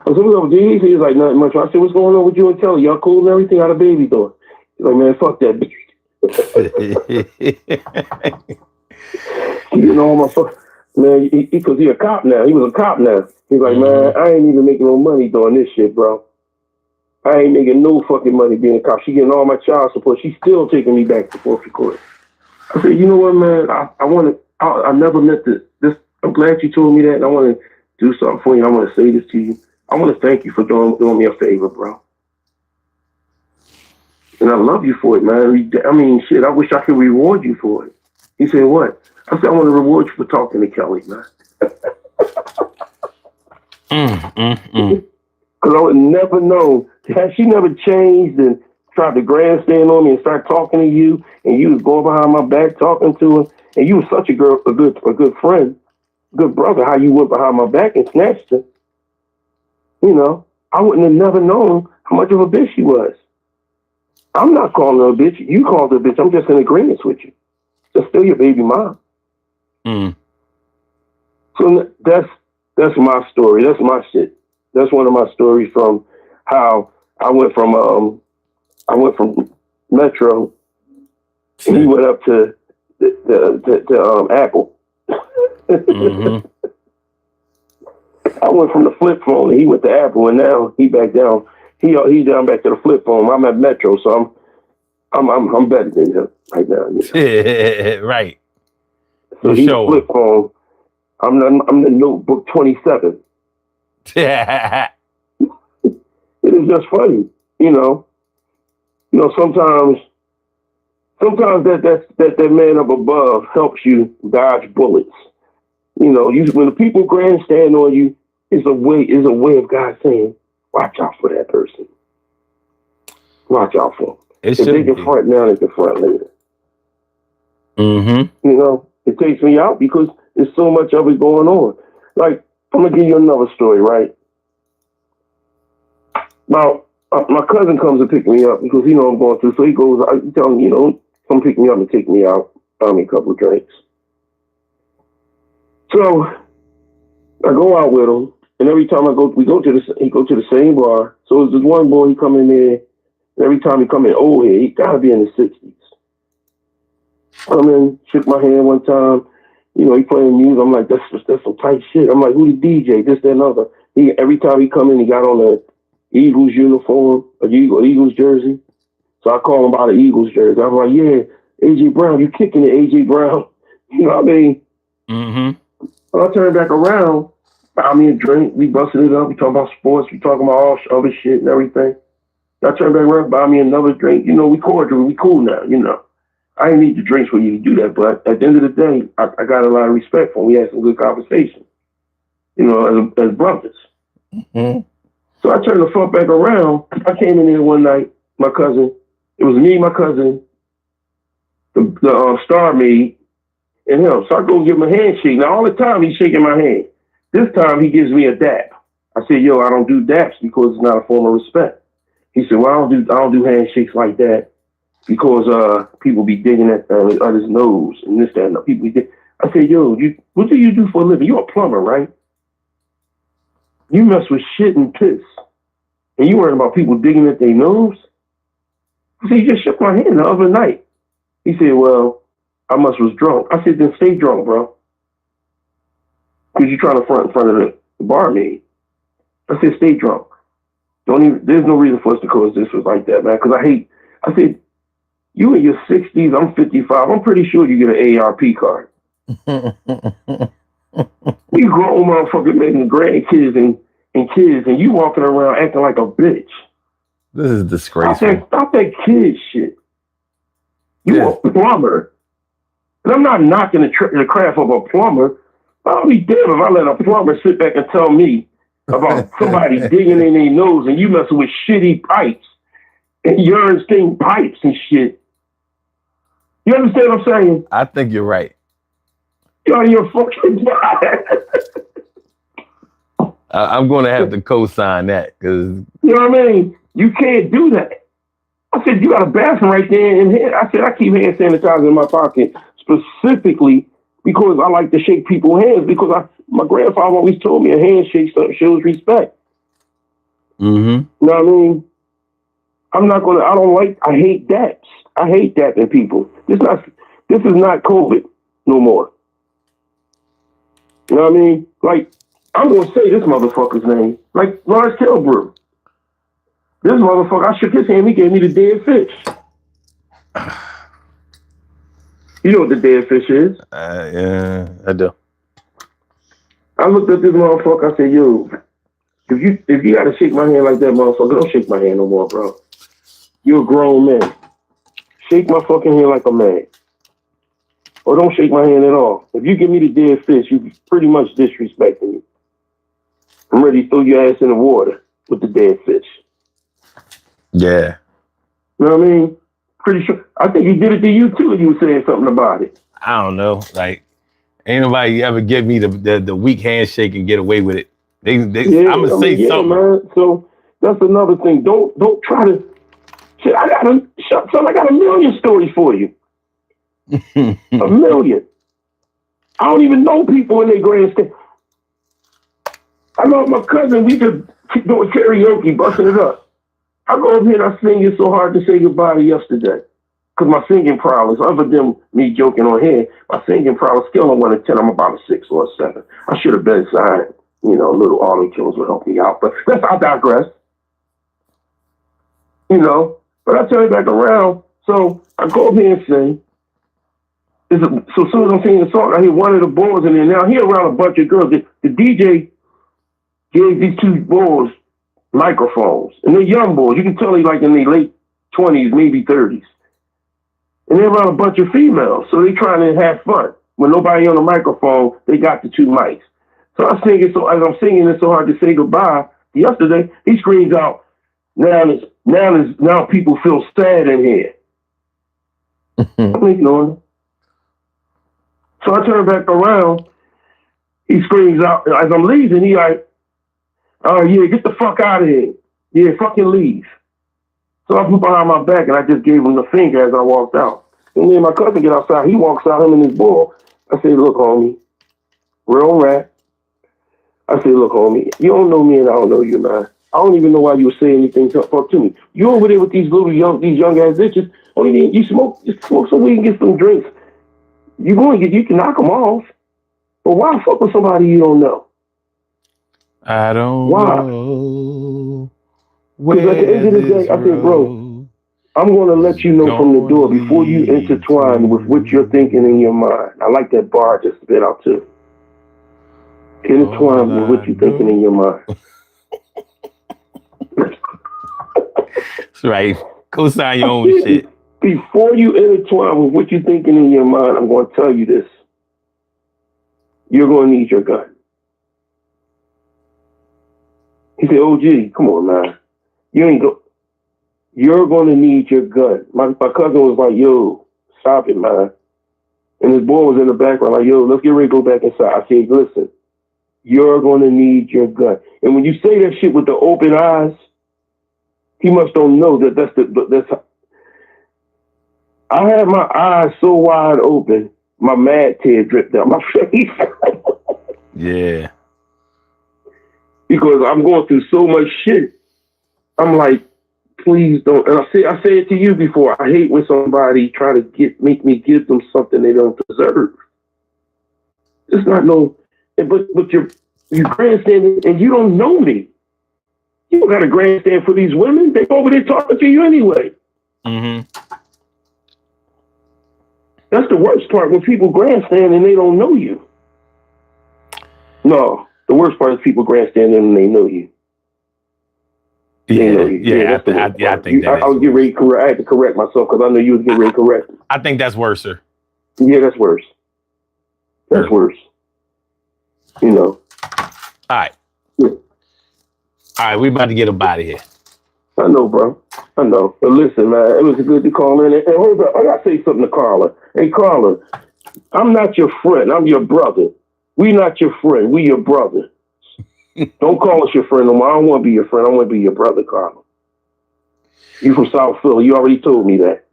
said, what's up, D? He was like, nothing much. I said, what's going on with you and Kelly? Y'all cool and everything? How the baby doing? He's like, man, fuck that bitch. You know, my fuck, man, because he a cop now. He was a cop now. He's like, man, I ain't even making no money doing this shit, bro. I ain't making no fucking money being a cop. She getting all my child support. She's still taking me back to Fort Court. I said, you know what, man? I never meant this. I'm glad you told me that, and I want to do something for you. I want to say this to you. I want to thank you for doing me a favor, bro. And I love you for it, man. I mean, shit, I wish I could reward you for it. He said, what? I said, I want to reward you for talking to Kelly, man. Because I would never know. Had she never changed and tried to grandstand on me and start talking to you, and you was going behind my back talking to her, and you was such a good friend, good brother, how you went behind my back and snatched her, you know, I wouldn't have never known how much of a bitch she was. I'm not calling her a bitch. You called her a bitch. I'm just in agreement with you. That's still your baby mom. Mm. So that's my story. That's my shit. That's one of my stories from how I went from Metro, and he went up to Apple. Mm-hmm. I went from the flip phone, and he went to Apple, and now he back down. He's down back to the flip phone. I'm at Metro, so I'm better than him right now. You know? Right. So he's the flip phone. I'm the notebook 27. It is just funny, you know. You know, sometimes that man up above helps you dodge bullets. You know, when the people grandstand on you, is a way of God saying, watch out for that person. Watch out for them. If they can front now, they can front later. Mm-hmm. You know, it takes me out because there's so much of it going on. Like, I'm going to give you another story, right? Now, my cousin comes to pick me up because he knows I'm going through. So he goes, I tell him, you know, come pick me up and take me out, buy me a couple of drinks. So I go out with him, and every time he go to the same bar. So there's one boy, he come in there, and every time he come in old head, he gotta be in the 60s. Come in, shook my hand one time, you know, he playing music. I'm like, that's some tight shit. I'm like, who the DJ? This, that, and other. Every time he come in, he got on a Eagles uniform, a Eagles jersey. So I call him about the Eagles jersey. I'm like, yeah, AJ Brown, you kicking it, AJ Brown. You know what I mean? Mm-hmm. So I turn back around, Buy me a drink. We busted it up. We talking about sports. We talking about all other shit and everything. I turn back around, buy me another drink. We cordial. We cool now. I ain't need the drinks for you to do that, but at the end of the day, I got a lot of respect for him. We had some good conversation, as brothers. Mm-hmm. So I turned the fuck back around. I came in there one night, my cousin. It was me, my cousin, the star maid, and him. So I go give him a handshake. Now, all the time, he's shaking my hand. This time, he gives me a dap. I said, yo, I don't do daps because it's not a form of respect. He said, well, I don't do handshakes like that because people be digging at others' nose and this, that, and people be digging. I said, yo, what do you do for a living? You're a plumber, right? You mess with shit and piss. And you worrying about people digging at their nose? I said, you just shook my hand the other night. He said, well, I was drunk. I said, then stay drunk, bro. Because you're trying to front in front of the barmaid. I said, stay drunk. There's no reason for us to coexist with like that, man. Because I said, you in your 60s, I'm 55. I'm pretty sure you get an ARP card. You grown motherfucker making grandkids and kids, and you walking around acting like a bitch. This is disgraceful. Stop that kid shit. You a plumber. And I'm not knocking the craft of a plumber. I'll be damned if I let a plumber sit back and tell me about somebody digging in their nose and you messing with shitty pipes and urine-stained pipes and shit. You understand what I'm saying? I think you're right. You're out of your fucking mind. I'm going to have to co-sign that because you know what I mean? You can't do that. I said, you got a bathroom right there in here. I said, I keep hand sanitizer in my pocket specifically because I like to shake people's hands because my grandfather always told me a handshake shows respect. Mm-hmm. You know what I mean? I hate daps. I hate dapping people. This is not COVID no more. You know what I mean? Like, I'm going to say this motherfucker's name. Like Lawrence Kilbrew. This motherfucker, I shook his hand, he gave me the dead fish. You know what the dead fish is? Yeah, I do. I looked at this motherfucker, I said, yo, if you got to shake my hand like that, motherfucker, don't shake my hand no more, bro. You're a grown man. Shake my fucking hand like a man. Or don't shake my hand at all. If you give me the dead fish, you pretty much disrespecting me. I'm ready to throw your ass in the water with the dead fish. Yeah. You know what I mean? Pretty sure. I think he did it to you too, and you were saying something about it. I don't know. Like, ain't nobody ever give me the weak handshake and get away with it. I'm gonna say something. Man. So that's another thing. Don't try to. Shit, I got a million stories for you. A million. I don't even know people in their grandstand. I know my cousin. We just keep doing karaoke, busting it up. I go up here and I sing it so hard to say goodbye to yesterday. Because my singing prowess, other than me joking on here, my singing prowess, scale of 1 to 10, I'm about a 6 or a 7. I should have been signed. Little Army Kills would help me out. But I digress. But I turn it back around. So I go up here and sing. So as soon as I'm singing the song, I hear one of the boys in there. Now I hear around a bunch of girls. The DJ gave these two boys microphones. And they're young boys. You can tell they're like in their late 20s, maybe 30s. And they're around a bunch of females. So they're trying to have fun. When nobody on the microphone, they got the two mics. So I sing it, so as I'm singing it so hard to say goodbye, yesterday, he screams out, now people feel sad in here. I'm ignoring him. So I turn back around. He screams out, as I'm leaving, he like, oh yeah, get the fuck out of here. Yeah, fucking leave. So I put behind my back and I just gave him the finger as I walked out. And then my cousin get outside. He walks out, him and his boy. I say, look, homie, real rat. I say, look, homie, you don't know me and I don't know you, man. I don't even know why you would say anything to me. You over there with these young ass bitches. Only thing you smoke some weed and get some drinks. You can knock them off. But why fuck with somebody you don't know? I don't know. Because at the end of the day, I said, bro, I'm going to let you know from the door before you intertwine with what you're thinking in your mind. I like that bar just spit out too. Intertwine with what you're thinking in your mind. That's right. Go sign your own shit. Before you intertwine with what you're thinking in your mind, I'm going to tell you this. You're going to need your gun. He said, OG, come on, man. You're going to need your gun. My cousin was like, yo, stop it, man. And his boy was in the background like, yo, let's get ready to go back inside. I said, listen, you're going to need your gun. And when you say that shit with the open eyes, he must don't know that that's I had my eyes so wide open, my mad tear dripped down my face. Yeah. Because I'm going through so much shit. I'm like, please don't. And I said it to you before. I hate when somebody try to make me give them something they don't deserve. It's not no, but you're grandstanding and you don't know me. You don't got a grandstand for these women. They over there talking to you anyway. Mm-hmm. That's the worst part, when people grandstand and they don't know you. No, the worst part is people grandstanding and they know you. Yeah, I think that. I'll get ready to correct. I had to correct myself because I know you was getting ready to correct. I think that's worse, sir. Yeah, that's worse. That's worse. You know. All right. Yeah. All right, we about to get up out of here. I know, bro. I know. But listen, man, it was good to call in. And hold up, I gotta say something to Carla. Hey, Carla, I'm not your friend. I'm your brother. We not your friend. We your brother. Don't call us your friend no more. I don't want to be your friend. I want to be your brother, Carla. You from South Philly. You already told me that.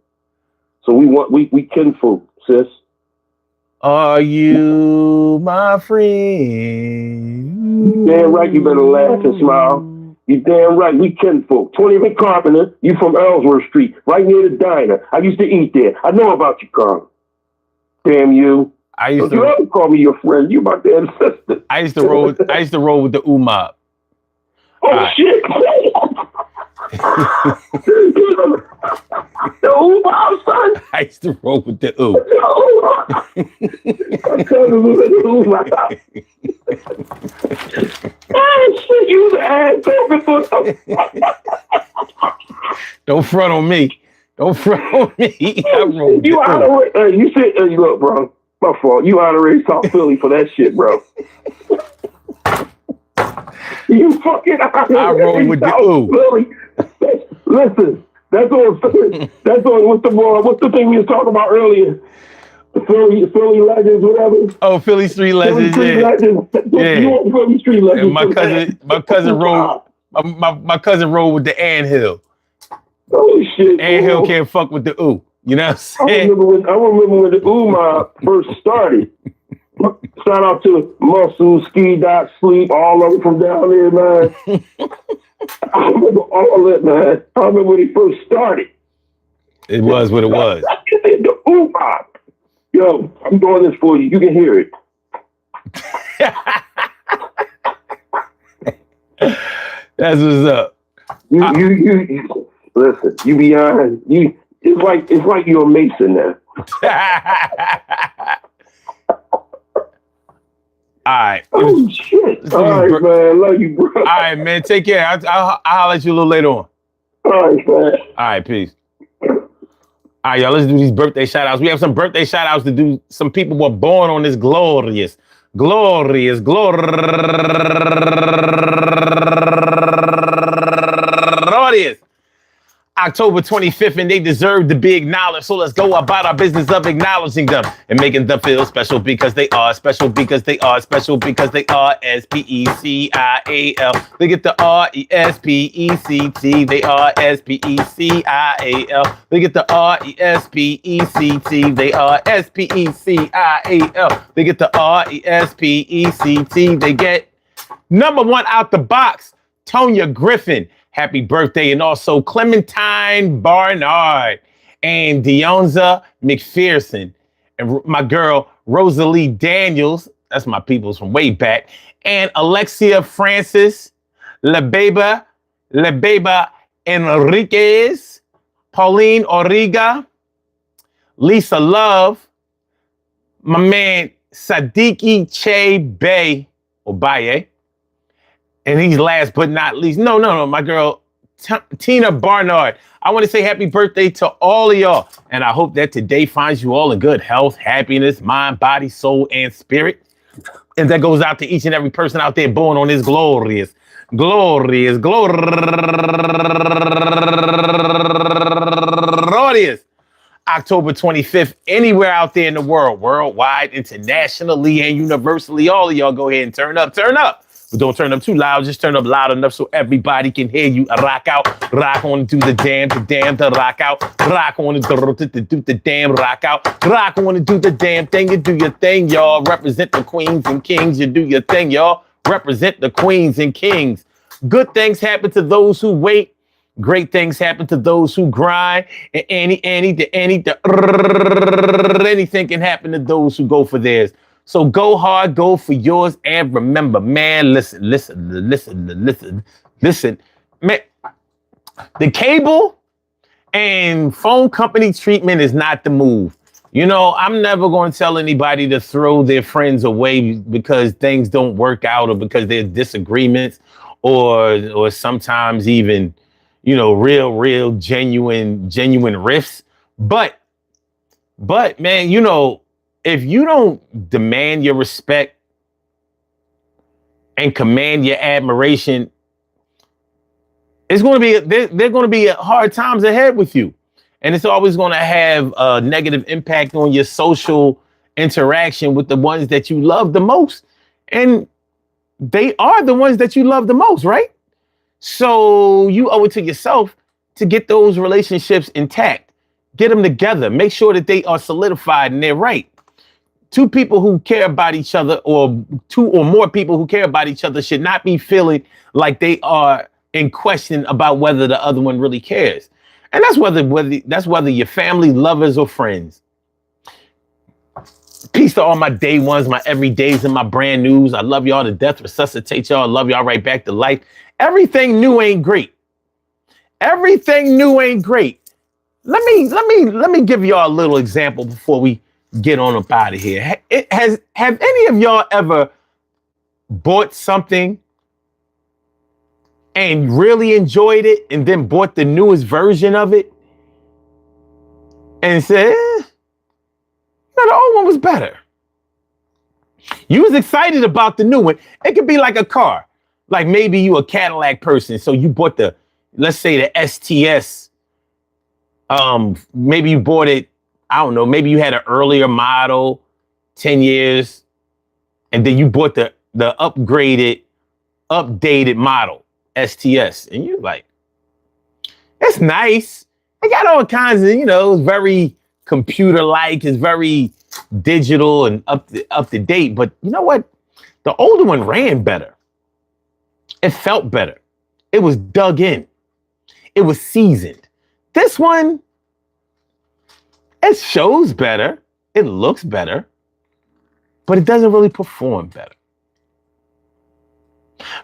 So we kinfolk, sis. Are you my friend? Damn right, you better laugh and smile. You damn right, we kinfolk. 20th Carpenter, you from Ellsworth Street, right near the diner. I used to eat there. I know about you, Carl. Damn you. Don't you ever call me your friend. You my damn sister. I used to roll with the U-Mob. Oh shit. The U-Mob, son. I used to roll with the U. Oh shit, you the ass. Don't front on me. Don't front on me. I roll with you the out U. of you said, look, bro. My fault. You honorary South Philly for that shit, bro. You fucking I roll with the U. Listen, that's on. What's the thing we was talking about earlier? The Philly Legends, whatever. Oh, Philly Street Legends. Yeah. You want Philly Street Legends? And my cousin rolled with the Anthill. Oh shit! Anthill can't fuck with the U. You know what I'm saying? I remember when the U-Mob first started. Shout out to Muscle, Ski Dot, Sleep, all of them from down there, man. I remember all that, man. I remember when he first started. It was what it was. The U-Mob. Yo, I'm doing this for you. You can hear it. That's what's up. You listen. You beyond you. It's like you're a Mason now. All right. Oh shit! All right, man. Love you, bro. All right, man. Take care. I'll holler at you a little later on. All right, man. All right, peace. All right, y'all. Let's do these birthday shout outs. We have some birthday shout outs to do. Some people were born on this glorious October 25th, and they deserve to be acknowledged. So let's go about our business of acknowledging them and making them feel special because they are special because they are special because they are S-P-E-C-I-A-L. They get the R-E-S-P-E-C-T. They are S-P-E-C-I-A-L. They get the R-E-S-P-E-C-T. They are S-P-E-C-I-A-L. They get the R-E-S-P-E-C-T. They get number one out the box, Tonya Griffin. Happy birthday. And also Clementine Barnard and Deonza McPherson and my girl Rosalie Daniels. That's my peoples from way back. And Alexia Francis, LeBeba Enriquez, Pauline Origa, Lisa Love, my man Sadiki Che Bay, Obaye. And he's last but not least. No, my girl, Tina Barnard. I want to say happy birthday to all of y'all. And I hope that today finds you all in good health, happiness, mind, body, soul, and spirit. And that goes out to each and every person out there born on this glorious October 25th, anywhere out there in the world, worldwide, internationally, and universally. All of y'all go ahead and turn up. But don't turn up too loud. Just turn up loud enough so everybody can hear you. Rock out, rock on, do the damn, to rock out. Rock on, do the damn, rock out. Rock on, and do the damn thing. You do your thing, y'all. Represent the queens and kings. You do your thing, y'all. Represent the queens and kings. Good things happen to those who wait. Great things happen to those who grind. And anything can happen to those who go for theirs. So go hard, go for yours, and remember, man, listen. Man, the cable and phone company treatment is not the move. You know, I'm never going to tell anybody to throw their friends away because things don't work out or because there's disagreements or sometimes even, you know, real, genuine riffs. But man, you know, if you don't demand your respect and command your admiration, it's going to be they're going to be hard times ahead with you, and it's always going to have a negative impact on your social interaction with the ones that you love the most, and they are the ones that you love the most, right? So you owe it to yourself to get those relationships intact, get them together, make sure that they are solidified and they're right. Two people who care about each other, or two or more people who care about each other, should not be feeling like they are in question about whether the other one really cares. And that's whether you're family, lovers, or friends. Peace to all my day ones, my everydays, and my brand news. I love y'all to death. Resuscitate y'all. I love y'all right back to life. Everything new ain't great. Everything new ain't great. Let me give y'all a little example before we get on up out of here. Have any of y'all ever bought something and really enjoyed it and then bought the newest version of it and said, no, the old one was better? You was excited about the new one. It could be like a car. Like maybe you a Cadillac person, so you bought let's say the STS. Maybe you bought it, I don't know, maybe you had an earlier model, 10 years, and then you bought the upgraded, updated model, STS. And you're like, it's nice. They got all kinds of, you know, it's very computer-like, it's very digital and up to date. But you know what? The older one ran better. It felt better. It was dug in. It was seasoned. This one, it shows better, it looks better, but it doesn't really perform better.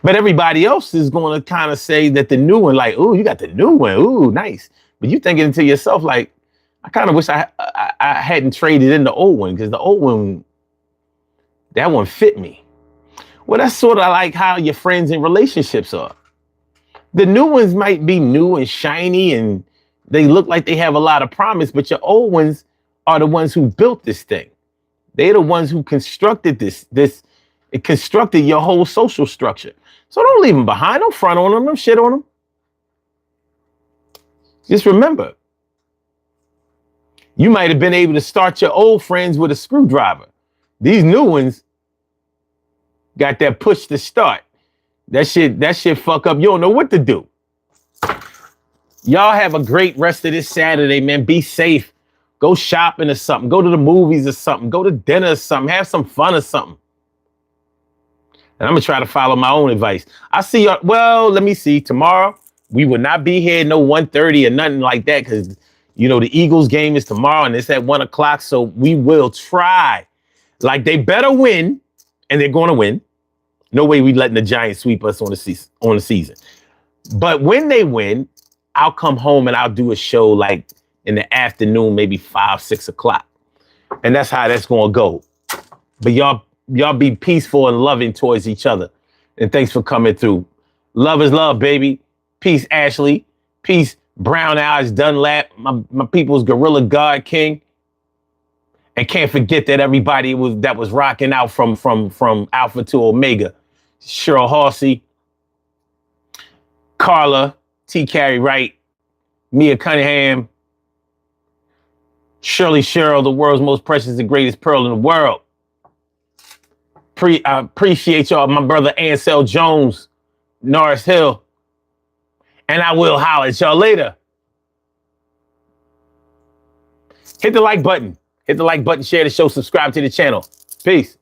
But everybody else is going to kind of say that the new one, like, ooh, you got the new one, ooh, nice. But you thinking to yourself, like, I kind of wish I hadn't traded in the old one, because the old one, that one fit me. Well, that's sort of like how your friends and relationships are. The new ones might be new and shiny and they look like they have a lot of promise, but your old ones are the ones who built this thing. They're the ones who constructed it constructed your whole social structure. So don't leave them behind. Don't front on them. Don't shit on them. Just remember, you might have been able to start your old friends with a screwdriver. These new ones got that push to start. That shit fuck up. You don't know what to do. Y'all have a great rest of this Saturday, man. Be safe. Go shopping or something. Go to the movies or something. Go to dinner or something. Have some fun or something. And I'm going to try to follow my own advice. I see y'all. Well, let me see. Tomorrow, we will not be here, no 1:30 or nothing like that, because, you know, the Eagles game is tomorrow and it's at 1 o'clock. So we will try. Like, they better win, and they're going to win. No way we letting the Giants sweep us on the season. But when they win, I'll come home and I'll do a show like in the afternoon, maybe 5, 6 o'clock. And that's how that's going to go. But y'all y'all be peaceful and loving towards each other. And thanks for coming through. Love is love, baby. Peace, Ashley. Peace, Brown Eyes Dunlap. My people's Gorilla God King. And can't forget that everybody that was rocking out from Alpha to Omega. Cheryl Halsey, Carla, T. Carey Wright, Mia Cunningham, Shirley Cheryl, the world's most precious and greatest pearl in the world. I appreciate y'all, my brother Ansel Jones, Norris Hill. And I will holler at y'all later. Hit the like button. Hit the like button, share the show, subscribe to the channel. Peace.